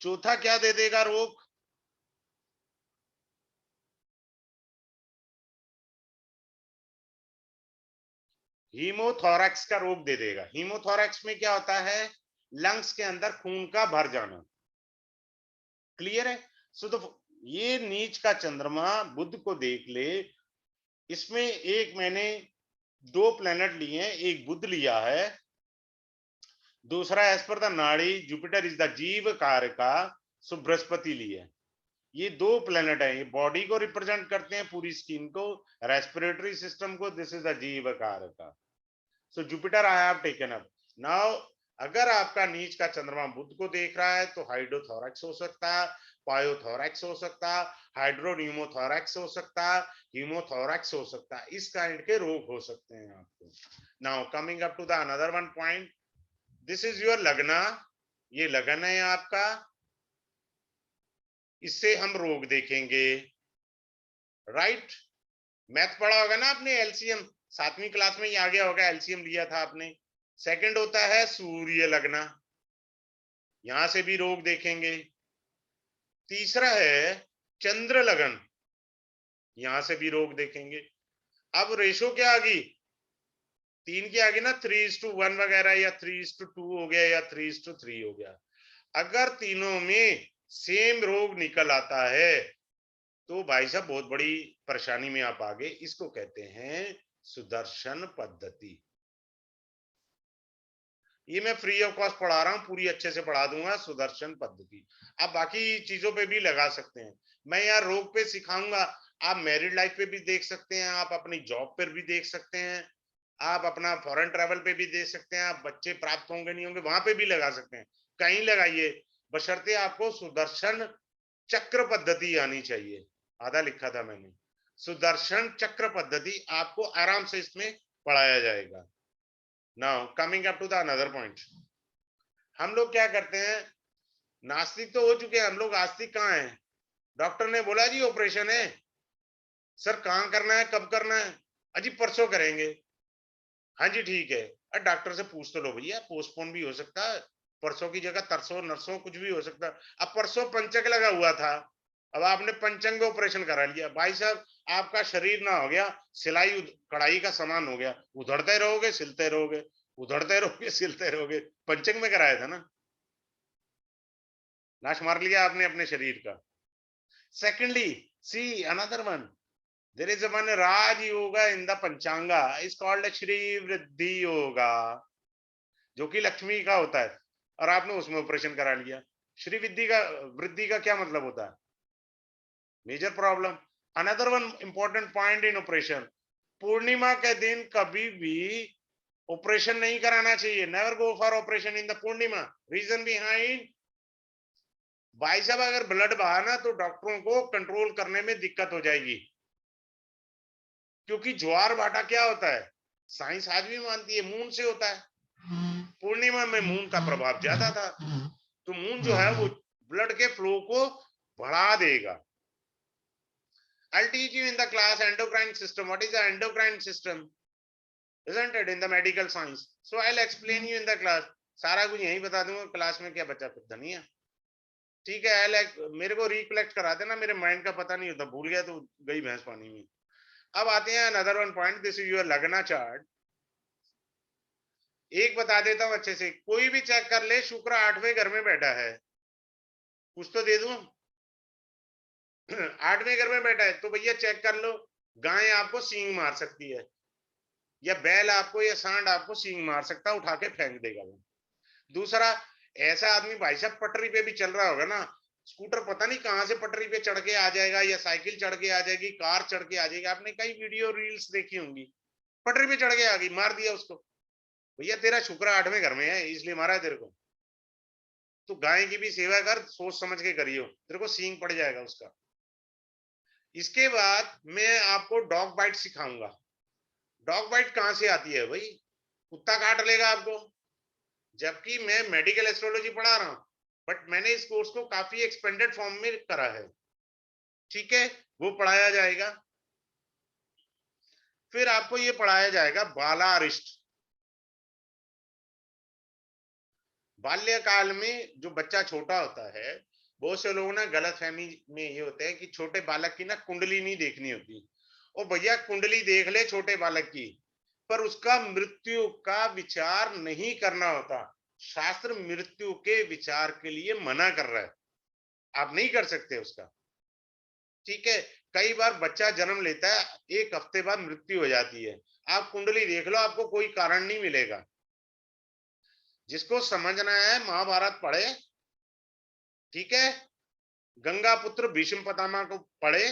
चौथा क्या दे देगा रोग? हीमोथोरैक्स का रोग दे देगा। हीमोथोरैक्स में क्या होता है, लंग्स के अंदर खून का भर जाना। क्लियर है? सो तो ये नीच का चंद्रमा बुध को देख ले, इसमें एक मैंने दो प्लेनेट लिए हैं, एक बुध लिया है, दूसरा एज पर द नाड़ी जुपिटर इज द जीव कार्य का, सो बृहस्पति लिया है। ये दो प्लेनेट है, ये बॉडी को रिप्रेजेंट करते हैं, पूरी स्किन को, रेस्पिरेटरी सिस्टम को, दिस इज द जीव कार्य का। So Jupiter I have taken up. Now अगर आपका नीच का चंद्रमा बुध को देख रहा है तो हाइड्रोथोरैक्स हो सकता है, पायोथोरैक्स हो सकता है, हाइड्रोन्यूमोथोरैक्स हो सकता है, हीमोथोरैक्स हो सकता है। इस काइंड के रोग हो सकते हैं आपको। Now coming up to the another one point, this is your lagna, ये लगन है आपका, इससे हम रोग देखेंगे। राइट? मैथ पढ़ा होगा ना आपने, एलसीएम 7वीं क्लास में ही आ गया होगा, एलसीएम लिया था आपने। सेकंड होता है सूर्य लगना, यहां से भी रोग देखेंगे। तीसरा है चंद्र लगन, यहां से भी रोग देखेंगे। अब रेशो क्या आ गई, 3 की आ गई ना, 3:1 वगैरह, या 3:2 हो गया, या 3:3 हो गया। अगर तीनों में सेम रोग निकल आता है तो भाई साहब बहुत बड़ी परेशानी में आप आ गए। इसको कहते हैं सुदर्शन पद्धति। ये मैं फ्री ऑफ कॉस्ट पढ़ा रहा हूँ, पूरी अच्छे से पढ़ा दूंगा, सुदर्शन पद्धति। आप बाकी चीजों पे भी लगा सकते हैं, मैं यहाँ रोग पे सिखाऊंगा। आप मैरिड लाइफ पे भी देख सकते हैं, आप अपनी जॉब पर भी देख सकते हैं, आप अपना फॉरेन ट्रैवल पे भी देख सकते हैं, आप बच्चे प्राप्त होंगे नहीं होंगे वहां पे भी लगा सकते हैं, कहीं लगाइए, बशर्ते आपको सुदर्शन चक्र पद्धति आनी चाहिए। आधा लिखा था मैंने, सुदर्शन चक्र पद्धति आपको आराम से इसमें पढ़ाया जाएगा। Now coming up to the another point, हम लोग क्या करते हैं, नास्तिक तो हो चुके हैं हम लोग, आस्तिक कहाँ है? डॉक्टर ने बोला जी ऑपरेशन है, सर कहाँ करना है, कब करना है? अजी परसों करेंगे। हाँ जी ठीक है। अरे डॉक्टर से पूछ तो लो भैया, पोस्टपोन भी हो सकता है, परसों की जगह तरसों नरसों कुछ भी हो सकता है। अब परसों पंचक लगा हुआ था, अब आपने पंचंग ऑपरेशन करा लिया, भाई साहब आपका शरीर ना हो गया सिलाई कढ़ाई का सामान हो गया, उधड़ते रहोगे सिलते रहोगे, उधड़ते रहोगे सिलते रहोगे। पंचंग में कराया था ना, नाश मार लिया आपने अपने शरीर का। Secondly see another one, there is one Raj Yoga in the Panchanga is called Shri Vriddhi Yoga, जो कि लक्ष्मी का होता है, और आपने उसमें ऑपरेशन करा लिया। श्री विद्धि का, वृद्धि का क्या मतलब होता है? Major problem. Another one important point in operation, पूर्णिमा के दिन कभी भी ऑपरेशन नहीं कराना चाहिए, never go for operation in the purnima. Reason behind, भाई साहब अगर ब्लड बहा ना तो डॉक्टरों को कंट्रोल करने में दिक्कत हो जाएगी, क्योंकि ज्वार भाटा क्या होता है, साइंस आज भी मानती है मून से होता है। पूर्णिमा में मून का प्रभाव ज्यादा था, तो मून जो है वो ब्लड के फ्लो को बढ़ा देगा। I'll teach you in the class endocrine system. What is the endocrine system? Isn't it in the medical science? So I'll explain you in the class. सारा कुछ यही बता दूंगा क्लास में, क्या बचा फिर धनिया। ठीक है, मेरे को रिकलेक्ट करा देना, मेरे माइंड का पता नहीं होता, भूल गया तो गई भैंस पानी में। अब आते हैं another one point, this is your लगना चार्ट। एक बता देता हूं अच्छे से, कोई भी चेक कर ले, शुक्र 8वें घर में बैठा है, कुछ तो दे दूं। 8वें घर में बैठा है तो भैया चेक कर लो, गाय आपको सींग मार सकती है, या बैल आपको या सांड आपको सींग मार सकता है, उठा के फेंक देगा वो। दूसरा, ऐसा आदमी भाई साहब पटरी पे भी चल रहा होगा ना, स्कूटर पता नहीं कहां से पटरी पे चढ़ के आ जाएगा, या साइकिल चढ़ के आ जाएगी, कार चढ़ के आ जाएगी, आपने कई वीडियो रील्स देखी होंगी, पटरी पे चढ़ के आ गई, मार दिया उसको। भैया तेरा शुक्र 8वें घर में है, इसलिए मारा है तेरे को। तो गाय की भी सेवा कर, सोच समझ के करियो, तेरे को सींग पड़ जाएगा उसका। इसके बाद मैं आपको डॉग बाइट सिखाऊंगा। डॉग बाइट कहां से आती है भाई? कुत्ता काट लेगा आपको, जबकि मैं मेडिकल एस्ट्रोलॉजी पढ़ा रहा हूं, बट मैंने इस कोर्स को काफी एक्सपेंडेड फॉर्म में करा है, ठीक है, वो पढ़ाया जाएगा। फिर आपको ये पढ़ाया जाएगा बालारिष्ट। बाल्यकाल में जो बच्चा छोटा होता है, बहुत से लोग ना गलत फहमी में ये होते हैं कि छोटे बालक की ना कुंडली नहीं देखनी होती। और भैया कुंडली देख ले छोटे बालक की, पर उसका मृत्यु का विचार नहीं करना होता। शास्त्र मृत्यु के विचार के लिए मना कर रहा है, आप नहीं कर सकते उसका, ठीक है। कई बार बच्चा जन्म लेता है, 1 हफ्ते बाद मृत्यु हो जाती है, आप कुंडली देख लो, आपको कोई कारण नहीं मिलेगा। जिसको समझना है महाभारत पढ़े, ठीक है, गंगा पुत्र भीष्म पितामह को पढ़े।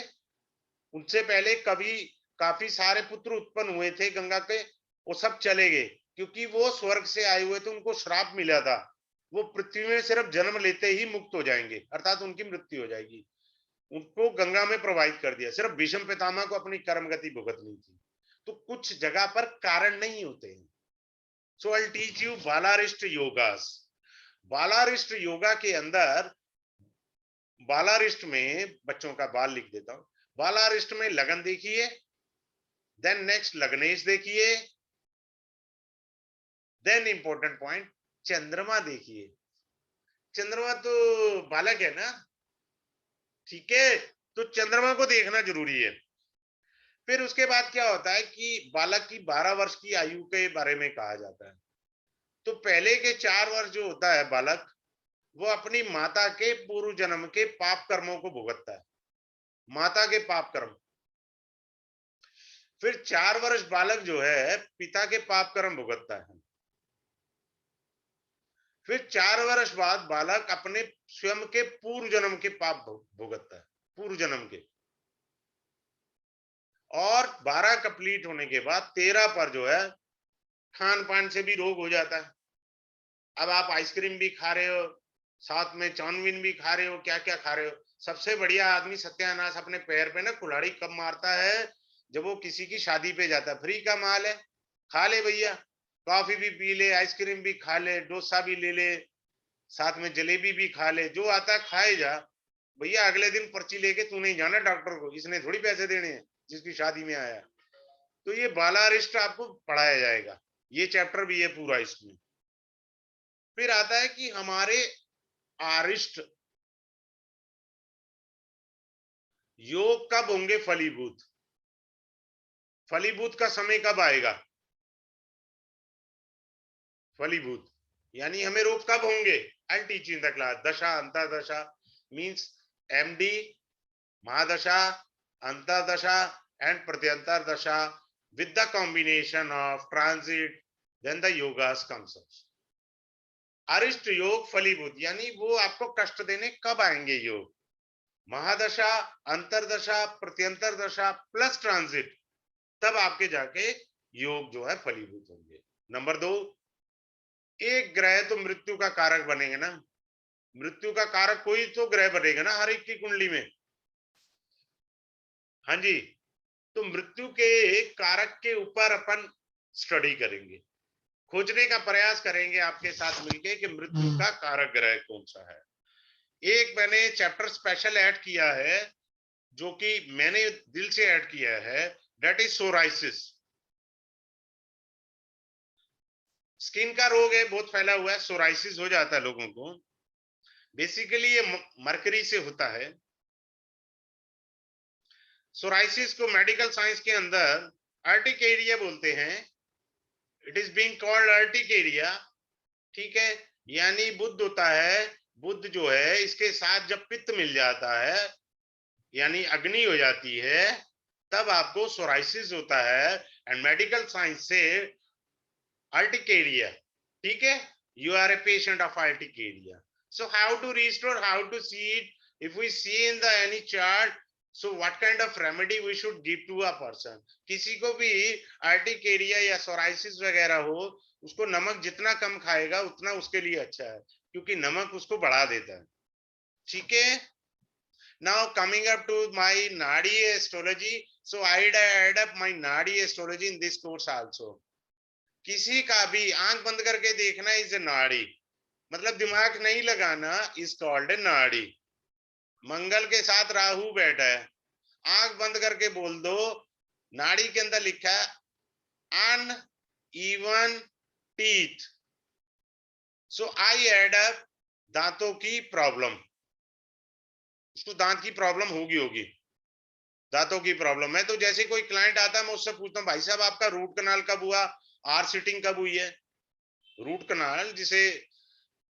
उनसे पहले कभी काफी सारे पुत्र उत्पन्न हुए थे गंगा के, वो सब चले गए, क्योंकि वो स्वर्ग से आए हुए थे, उनको श्राप मिला था, वो पृथ्वी में सिर्फ जन्म लेते ही मुक्त हो जाएंगे, अर्थात उनकी मृत्यु हो जाएगी। उनको गंगा में प्रवाहित कर दिया, सिर्फ भीष्म पितामह को अपनी कर्म गति भुगतनी थी। तो कुछ जगह पर कारण नहीं होते हैं। सो आई टीच यू बालारिष्ट योगास। बालारिष्ट योगा के अंदर, बालारिष्ट में बच्चों का बाल लिख देता हूं। बालारिष्ट में लगन देखिए, देन नेक्स्ट लग्नेश देखिए, देन इंपॉर्टेंट पॉइंट चंद्रमा देखिए। चंद्रमा तो बालक है ना, ठीक है, तो चंद्रमा को देखना जरूरी है। फिर उसके बाद क्या होता है कि बालक की 12 वर्ष की आयु के बारे में कहा जाता है। तो पहले के 4 वर्ष जो होता है बालक, वो अपनी माता के पूर्व जन्म के पाप कर्मों को भुगतता है, माता के पाप कर्म। फिर 4 वर्ष बालक जो है पिता के पाप कर्म भुगतता है। फिर 4 वर्ष बाद बालक अपने स्वयं के पूर्व जन्म के पाप भुगतता है, पूर्व जन्म के। और 12 कंप्लीट होने के बाद 13 पर जो है खान पान से भी रोग हो जाता है। अब आप आइसक्रीम भी खा रहे हो, साथ में चाउमीन भी खा रहे हो, क्या क्या खा रहे हो। सबसे बढ़िया आदमी सत्यानाश अपने पैर पे ना कुल्हाड़ी कब मारता है? जब वो किसी की शादी पे जाता है, फ्री का माल है, खा ले भैया, कॉफी भी पी ले, आइसक्रीम भी खा ले, डोसा भी ले ले, साथ में जलेबी भी खा ले, जो आता है खाए जा। भैया अगले दिन पर्ची लेके तू नहीं जाना डॉक्टर को, इसने थोड़ी पैसे देने हैं जिसकी शादी में आया। तो ये बालारिष्ट आपको पढ़ाया जाएगा, ये चैप्टर भी है पूरा इसमें। फिर आता है कि हमारे आरिष्ट योग कब होंगे फलीभूत, फलीभूत का समय कब आएगा? फलीभूत यानी हमें रोग कब होंगे? I teach in the class. दशा अंतरदशा मीन्स एमडी, महादशा, अंतरदशा एंड प्रत्यंतर दशा with the combination of transit, then the yogas comes up. अरिष्ट योग फलीभूत यानी वो आपको कष्ट देने कब आएंगे योग? महादशा, अंतरदशा, प्रत्यंतर दशा प्लस ट्रांजिट, तब आपके जाके योग जो है फलीभूत होंगे। नंबर 2, एक ग्रह तो मृत्यु का कारक बनेंगे ना, मृत्यु का कारक कोई तो ग्रह बनेगा ना हर एक की कुंडली में। हाँ जी, तो मृत्यु के कारक के ऊपर अपन स्टडी करेंगे, खोजने का प्रयास करेंगे आपके साथ मिलके कि मृत्यु का कारक ग्रह कौन सा है। एक मैंने चैप्टर स्पेशल ऐड किया है, जो कि मैंने दिल से ऐड किया है, दैट इज सोराइसिस। स्किन का रोग है, बहुत फैला हुआ है, सोराइसिस हो जाता है लोगों को। बेसिकली ये मरकरी से होता है। सोराइसिस को मेडिकल साइंस के अंदर अर्टिकेरिया बोलते हैं, it is being called urticaria, ठीक है। यानी बुध होता है, बुध जो है इसके साथ जब पित्त मिल जाता है यानी अग्नि हो जाती है, तब आपको सोराइसिस होता है। एंड मेडिकल साइंस से अर्टिकेरिया, ठीक है, you are a patient of urticaria. So how to restore, how to see it? If we see in the any chart, so what kind of remedy we should give to a person? किसी को भी urticaria या psoriasis वगैरह हो, उसको नमक जितना कम खाएगा उतना उसके लिए अच्छा है, क्योंकि नमक उसको बढ़ा देता है, ठीक है। Now coming up to my Nadi astrology, so I add up my Nadi astrology in this course also. किसी का भी आंख बंद करके देखना इज नाड़ी, मतलब दिमाग नहीं लगाना, इज कॉल्ड नाड़ी। मंगल के साथ राहु बैठा है, आंख बंद करके बोल दो, नाड़ी के अंदर लिखा है अन इवन टीथ, सो आई एड अप दांतों की प्रॉब्लम, उसको दांत की प्रॉब्लम होगी, दांतों की प्रॉब्लम है। तो जैसे कोई क्लाइंट आता है, मैं उससे पूछता हूँ भाई साहब आपका रूट कनाल कब हुआ, आर सिटिंग कब हुई है? रूट कनाल जिसे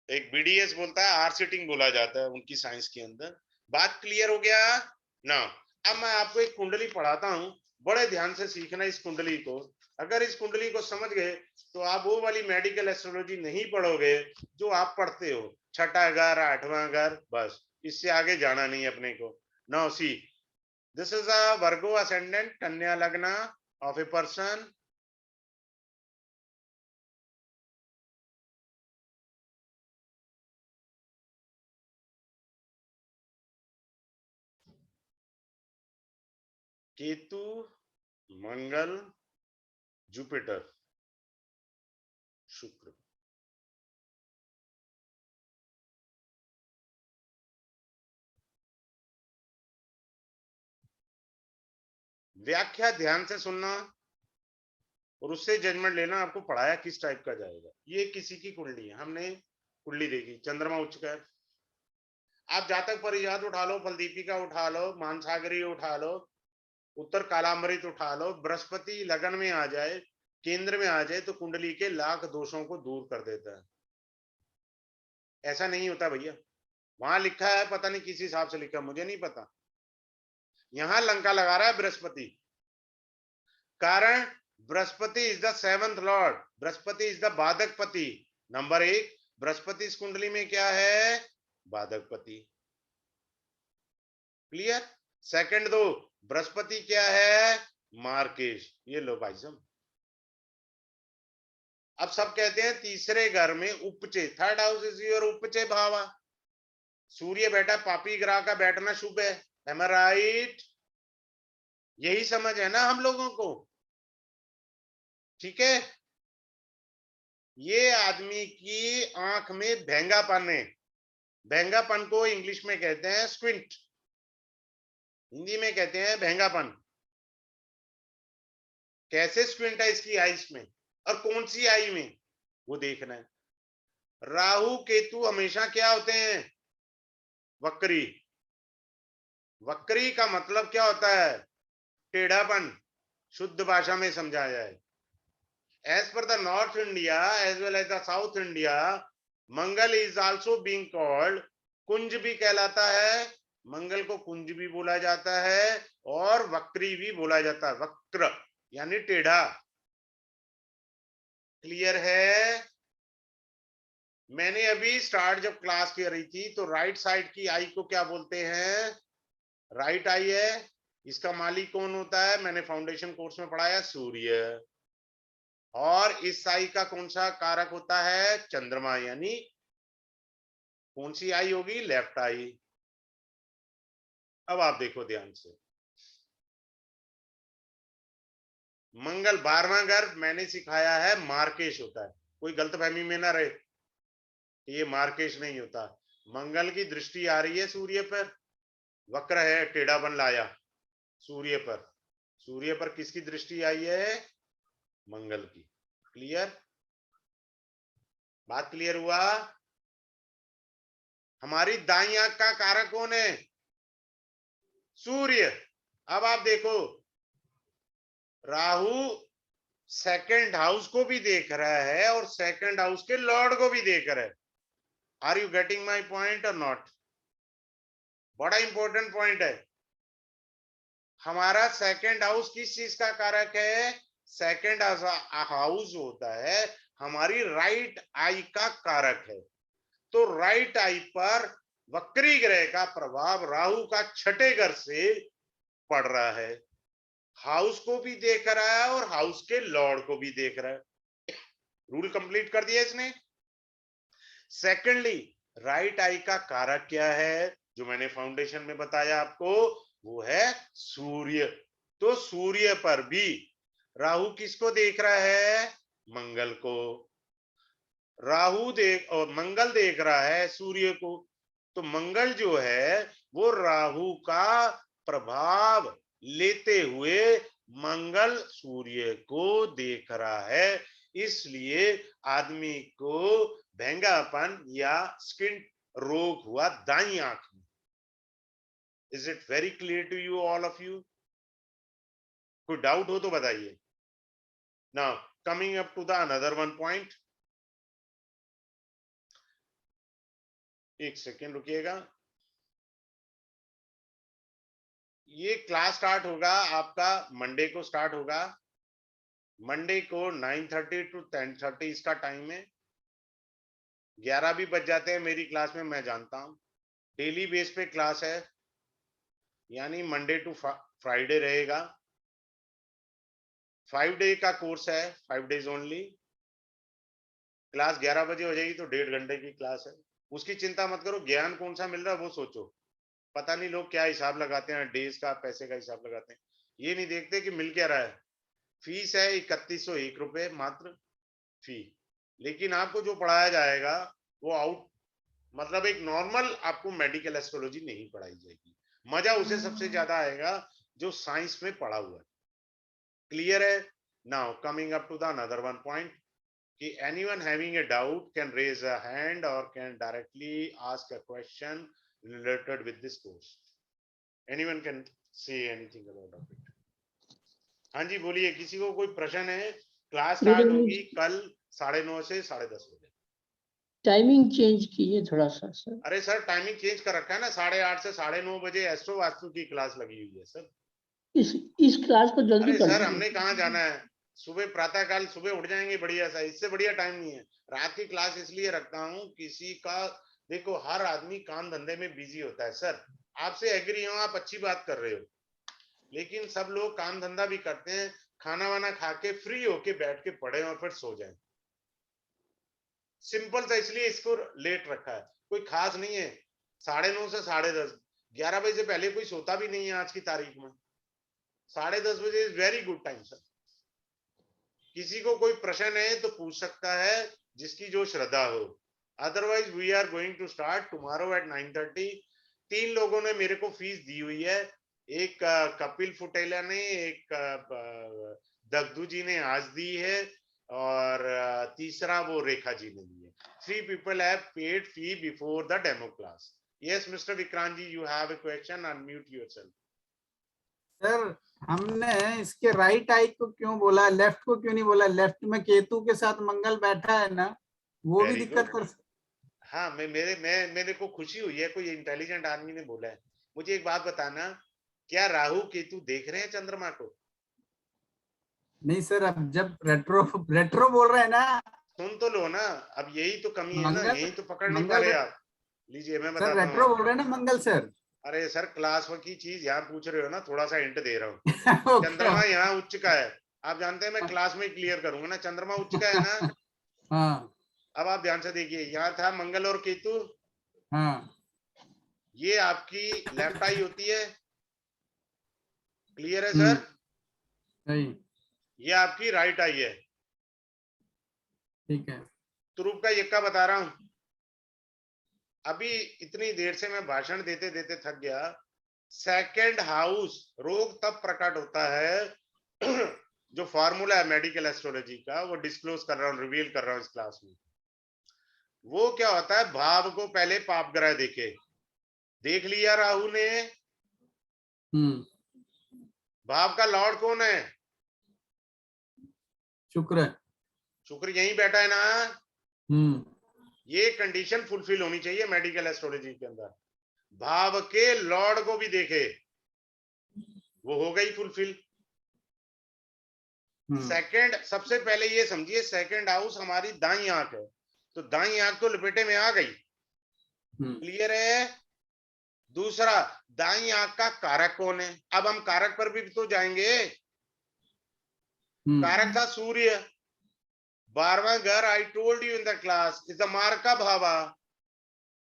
एक बीडीएस बोलता है, आर सिटिंग बोला जाता है उनकी साइंस के अंदर। बात क्लियर हो गया ना? अब मैं आपको एक कुंडली पढ़ाता हूं, बड़े ध्यान से सीखना इस कुंडली को। अगर इस कुंडली को समझ गए तो आप वो वाली मेडिकल एस्ट्रोलॉजी नहीं पढ़ोगे जो आप पढ़ते हो, छठा घर, आठवां घर, बस इससे आगे जाना नहीं अपने को। Now see, this is a Virgo ascendant, कन्या लग्न of a person. Ketu, Mangal, Jupiter, शुक्र। व्याख्या ध्यान से सुनना और उससे जजमेंट लेना, आपको पढ़ाया किस टाइप का जाएगा। ये किसी की कुंडली है, हमने कुंडली देखी, चंद्रमा उच्च कर, आप जातक परिजात उठा लो, फलदीपिका उठा लो, मानसागरी उठा लो, उत्तर कालामृत उठा लो, बृहस्पति लगन में आ जाए, केंद्र में आ जाए, तो कुंडली के लाख दोषों को दूर कर देता है। ऐसा नहीं होता भैया, वहां लिखा है, पता नहीं किस हिसाब से लिखा, मुझे नहीं पता। यहां लंका लगा रहा है बृहस्पति, कारण Brihaspati is the seventh lord, Brihaspati is the badhakpati. Number एक, बृहस्पति इस कुंडली में क्या है? बाधकपति। क्लियर? सेकंड दो, बृहस्पति क्या है? मार्केश। ये लो भाई साहब, अब सब कहते हैं तीसरे घर में उपचे, थर्ड हाउस इज योर उपचे भावा, सूर्य बैठा, पापी ग्रह का बैठना शुभ है, एम आई राइट? यही समझ है ना हम लोगों को, ठीक है। ये आदमी की आंख में भेंगापन है, भेंगापन को इंग्लिश में कहते हैं स्क्विंट, हिंदी में कहते हैं भेंगापन। कैसे स्क्विंट है इसकी आईज में, और कौन सी आई में, वो देखना है। राहु केतु हमेशा क्या होते हैं? वक्री। वक्री का मतलब क्या होता है? टेढ़ापन, शुद्ध भाषा में समझा जाए। As per the North India as well as the South India, Mangal is also being called, Kuja भी कहलाता है, मंगल को कुंज भी बोला जाता है और वक्री भी बोला जाता है, वक्र यानी टेढ़ा। क्लियर है? मैंने अभी स्टार्ट जब क्लास कर रही थी तो राइट साइड की आई को क्या बोलते हैं? राइट आई है। इसका मालिक कौन होता है? मैंने फाउंडेशन कोर्स में पढ़ाया, सूर्य। और इस आई का कौन सा कारक होता है? चंद्रमा, यानी कौन सी आई होगी? लेफ्ट आई। अब आप देखो ध्यान से, मंगल 12वां घर मैंने सिखाया है मार्केश होता है, कोई गलतफहमी में ना रहे, ये मार्केश नहीं होता। मंगल की दृष्टि आ रही है सूर्य पर, वक्र है, टेढ़ा बन लाया सूर्य पर, सूर्य पर किसकी दृष्टि आई है? मंगल की। क्लियर? बात क्लियर हुआ? हमारी दाई आंख का कारक कौन है? सूर्य। अब आप देखो, राहु सेकंड हाउस को भी देख रहा है और सेकंड हाउस के लॉर्ड को भी देख रहा है। Are you getting my point और नॉट? बड़ा इंपॉर्टेंट पॉइंट है। हमारा सेकंड हाउस किस चीज का कारक है? सेकंड हाउस होता है हमारी राइट आई का कारक है। तो राइट आई पर वक्री ग्रह का प्रभाव राहु का छठे घर से पड़ रहा है। हाउस को भी देख रहा है और हाउस के लॉर्ड को भी देख रहा है। रूल कंप्लीट कर दिया इसने। सेकेंडली, राइट आई का कारक क्या है जो मैंने फाउंडेशन में बताया आपको? वो है सूर्य। तो सूर्य पर भी राहु किसको देख रहा है? मंगल को। राहु देख और मंगल देख रहा है सूर्य को। तो मंगल जो है वो राहु का प्रभाव लेते हुए मंगल सूर्य को देख रहा है। इसलिए आदमी को भेंगापन या स्किन रोग हुआ दाई आंख में। Is it very clear to you, all of you? कोई डाउट हो तो बताइए। Now coming up to the another one point. एक सेकेंड रुकिएगा। ये क्लास स्टार्ट होगा आपका मंडे को स्टार्ट होगा। मंडे को 9:30 to 10:30 इसका टाइम है। 11 भी बज जाते हैं मेरी क्लास में, मैं जानता हूं। डेली बेस पे क्लास है, यानी मंडे टू फ्राइडे रहेगा। 5 डे का कोर्स है, 5 डेज ओनली। क्लास 11 बजे हो जाएगी तो 1.5 घंटे की क्लास है। उसकी चिंता मत करो, ज्ञान कौन सा मिल रहा है वो सोचो। पता नहीं लोग क्या हिसाब लगाते हैं, डेज का पैसे का हिसाब लगाते हैं, ये नहीं देखते कि मिल क्या रहा है। फीस है 3101 रुपए मात्र फी। लेकिन आपको जो पढ़ाया जाएगा वो आउट, मतलब एक नॉर्मल आपको मेडिकल एस्ट्रोलॉजी नहीं पढ़ाई जाएगी। मजा उसे सबसे ज्यादा आएगा जो साइंस में पढ़ा हुआ है। क्लियर है? Now coming up to the another one point कि anyone having a doubt can raise a hand और can directly ask a question related with this course. Anyone can say anything about it. हाँ जी बोलिए, किसी को कोई प्रश्न है? क्लास स्टार्ट होगी कल 9:30 से 10:30 बजे। टाइमिंग चेंज कीजिए थोड़ा सा सर। अरे सर टाइमिंग चेंज कर रखा है ना, 8:30 से 9:30 बजे एस्ट्रो वास्तु की क्लास लगी हुई है सर। इस क्लास को जल्दी अरे कर सर दीजिए। हमने कहाँ जाना है? सुबह प्रातः काल सुबह उठ जाएंगे बढ़िया सा, इससे बढ़िया टाइम नहीं है। रात की क्लास इसलिए रखता हूँ, किसी का देखो हर आदमी काम धंधे में बिजी होता है सर। आपसे एग्री हूँ, आप अच्छी बात कर रहे हो, लेकिन सब लोग काम धंधा भी करते हैं, खाना वाना खा के फ्री होके बैठ के पढ़े और फिर सो जाए। सिंपल सा इसलिए इसको लेट रखा है, कोई खास नहीं है। 9:30 से 10:30, 11 बजे से पहले कोई सोता भी नहीं है आज की तारीख में। 10:30 बजे is very good time sir. किसी को कोई प्रश्न है तो पूछ सकता है, जिसकी जो श्रद्धा हो। Otherwise we are going to start tomorrow at 9:30। 3 लोगों ने मेरे को फीस दी हुई है, एक कपिल फुटेला ने, एक दग्धू जी ने आज दी है, और तीसरा वो रेखा जी ने दी है। 3 people have paid fee before the demo class. Yes, Mr. Vikrant ji, you have a question. Unmute yourself. Sir हमने इसके राइट आई को क्यों बोला, लेफ्ट को क्यों नहीं बोला? लेफ्ट में केतु के साथ मंगल बैठा है ना, वो भी दिक्कत कर। हाँ, मेरे को खुशी हुई है, कोई इंटेलिजेंट आदमी ने बोला है। मुझे एक बात बताना, क्या राहु केतु देख रहे हैं चंद्रमा को? नहीं सर, अब जब रेट्रो रेट्रो बोल रहे हैं ना, सुन तो लो ना, अब यही तो कमी है ना, यही तो पकड़ नहीं पा मंगल रहे आप। लीजिए मैं सर बताता हूँ रेट्रो बोल आपको। रहे हैं ना मंगल सर। अरे सर क्लास की चीज यहाँ पूछ रहे हो ना, थोड़ा सा हिंट दे रहा हूँ। ओके, चंद्रमा यहाँ उच्च का है, आप जानते हैं मैं क्लास में क्लियर करूंगा ना, चंद्रमा उच्च का है ना। हाँ अब आप ध्यान से देखिए, यहाँ था मंगल और केतु, हाँ ये आपकी लेफ्ट आई होती है। क्लियर है सर? सही, ये आपकी राइट आई है। ठीक है। तुरुप का यक्का बता रहा हूं। अभी इतनी देर से मैं भाषण देते देते थक गया। सेकंड हाउस रोग तब प्रकट होता है जो फॉर्मूला है मेडिकल एस्ट्रोलॉजी का, वो डिस्क्लोज कर रहा हूं, रिवील कर रहा हूं इस क्लास में। वो क्या होता है, भाव को पहले पाप ग्रह देख लिया राहु ने। भाव का लॉर्ड कौन है? शुक्र। शुक्र यहीं बैठा है ना, हम्म। ये कंडीशन फुलफिल होनी चाहिए मेडिकल एस्ट्रोलॉजी के अंदर। भाव के लॉर्ड को भी देखे, वो हो गई फुलफिल। सेकंड, सबसे पहले ये समझिए सेकंड हाउस हमारी दाई आंख है, तो दाई आंख तो लपेटे में आ गई, क्लियर है। दूसरा, दाई आंख का कारक कौन है, अब हम कारक पर भी तो जाएंगे। कारक था सूर्य, 12वां घर, I told you in the class, is the maraka bhava.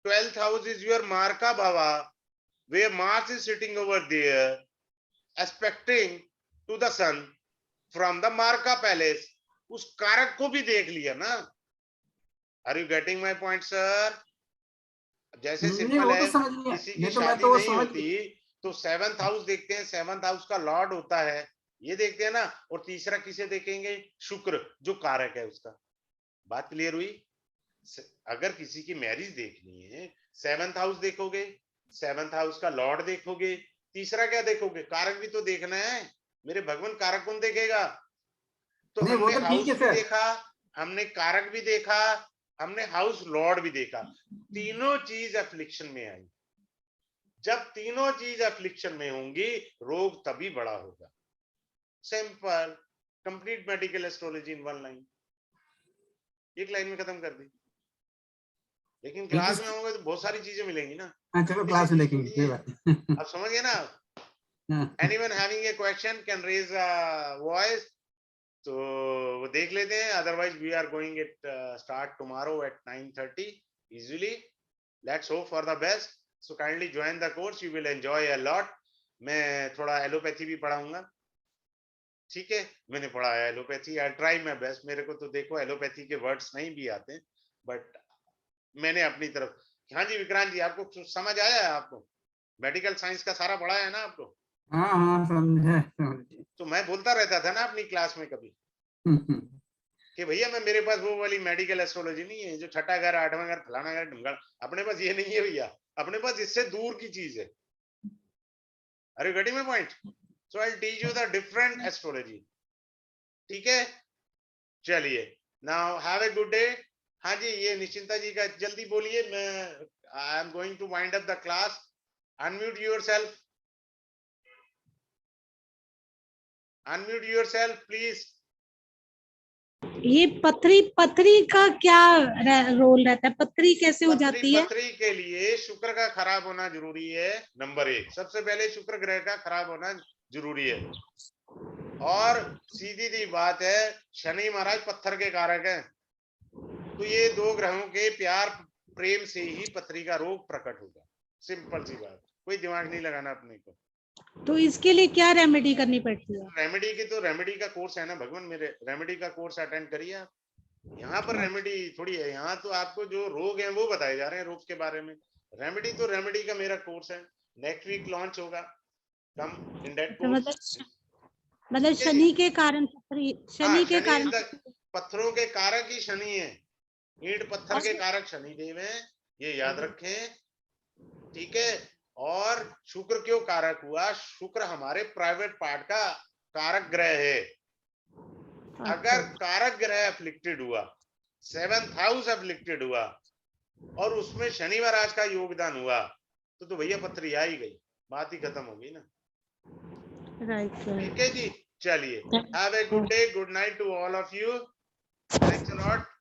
12th house is your marka bhava, where Mars is sitting over there aspecting to the sun from the marka palace। उस कारक को भी देख लिया ना। Are you getting my point sir? जैसे simple है, किसी की शादी नहीं होती तो 7th हाउस देखते हैं, 7th हाउस का लॉर्ड होता है, ये देखते हैं ना। और तीसरा किसे देखेंगे? शुक्र, जो कारक है उसका। बात क्लियर हुई? अगर किसी की मैरिज देखनी है, 7th हाउस देखोगे, 7th हाउस का लॉर्ड देखोगे, तीसरा क्या देखोगे? कारक भी तो देखना है मेरे भगवान। कारक कौन देखेगा? तो हमने हाउस भी देखा, हमने कारक भी देखा, हमने हाउस लॉर्ड भी देखा। तीनों चीज एफ्लिक्शन में आई। जब तीनों चीज एफ्लिक्शन में होंगी, रोग तभी बड़ा होगा। Simple, complete medical astrology in one line, एक लाइन में खत्म कर दी। लेकिन क्लास में होंगे तो बहुत सारी चीजें मिलेंगी ना। चलो क्लास में देखेंगे। अब समझ गए ना? Anyone having a question can raise a voice, तो वो देख लेते हैं। Otherwise we are going it start tomorrow at 9:30 easily. Let's hope for the best. So kindly join the course, you will enjoy a lot. मैं थोड़ा allopathy भी पढ़ाऊंगा, ठीक है? मैंने पढ़ा है allopathy, I try my best. मेरे को तो देखो एलोपैथी के वर्ड्स नहीं भी आते, बट मैंने अपनी तरफ। हाँ जी विक्रांत जी, आपको समझ आया है? आपको मेडिकल साइंस का सारा पढ़ा है ना आपको? हाँ समझे। तो मैं बोलता रहता था ना अपनी क्लास में कभी कि भैया मैं, मेरे पास वो वाली मेडिकल एस्ट्रोलॉजी नहीं है जो छठा घर, 8वां घर, फलाना घर, ढिमका। अपने पास ये नहीं है भैया, अपने पास इससे दूर की चीज है। Are getting my point? So I will teach you the different astrology, ठीक है? चलिए, now have a good day. हाँ जी, ये निश्चिंता जी का जल्दी बोलिए, मैं I am going to wind up the class. Unmute yourself, unmute yourself please. ये पथरी का क्या रोल रहता है? पथरी कैसे हो जाती है? पथरी के लिए शुक्र का खराब होना जरूरी है, नंबर 1। सबसे पहले शुक्र ग्रह का खराब होना जरूरी है। और सीधी सी बात है, शनि महाराज पत्थर के कारक हैं, तो ये दो ग्रहों के प्यार प्रेम से ही पथरी का रोग प्रकट होगा। सिंपल सी बात, कोई दिमाग नहीं लगाना अपने को। तो इसके लिए क्या रेमेडी करनी पड़ती है? रेमेडी की तो रेमेडी का कोर्स है ना भगवान, मेरे रेमेडी का कोर्स अटेंड करिए आप। यहाँ पर रेमेडी थोड़ी है, यहाँ तो आपको जो रोग है वो बताए जा रहे हैं, रोग के बारे में। रेमेडी तो रेमेडी का मेरा कोर्स है, नेक्स्ट वीक लॉन्च होगा। कम इन दैट कोर्स। मतलब शनि के कारण पथरी, शनि के कारण पत्थरों के कारक ही शनि है, ईंट पत्थर के कारक शनि देव हैं, ये याद रखें, ठीक है? और शुक्र क्यों कारक हुआ? शुक्र हमारे प्राइवेट पार्ट का कारक ग्रह है। अगर कारक ग्रह अफ्लिक्टेड हुआ, 7th हाउस अफ्लिक्टेड हुआ, और उसमें शनि महाराज का योगदान हुआ, तो भैया पथरी आ ही गई, बात ही खत्म हो गई ना। राइट, ठीक है जी, चलिए, have a good day, good night to all of you, thanks a lot.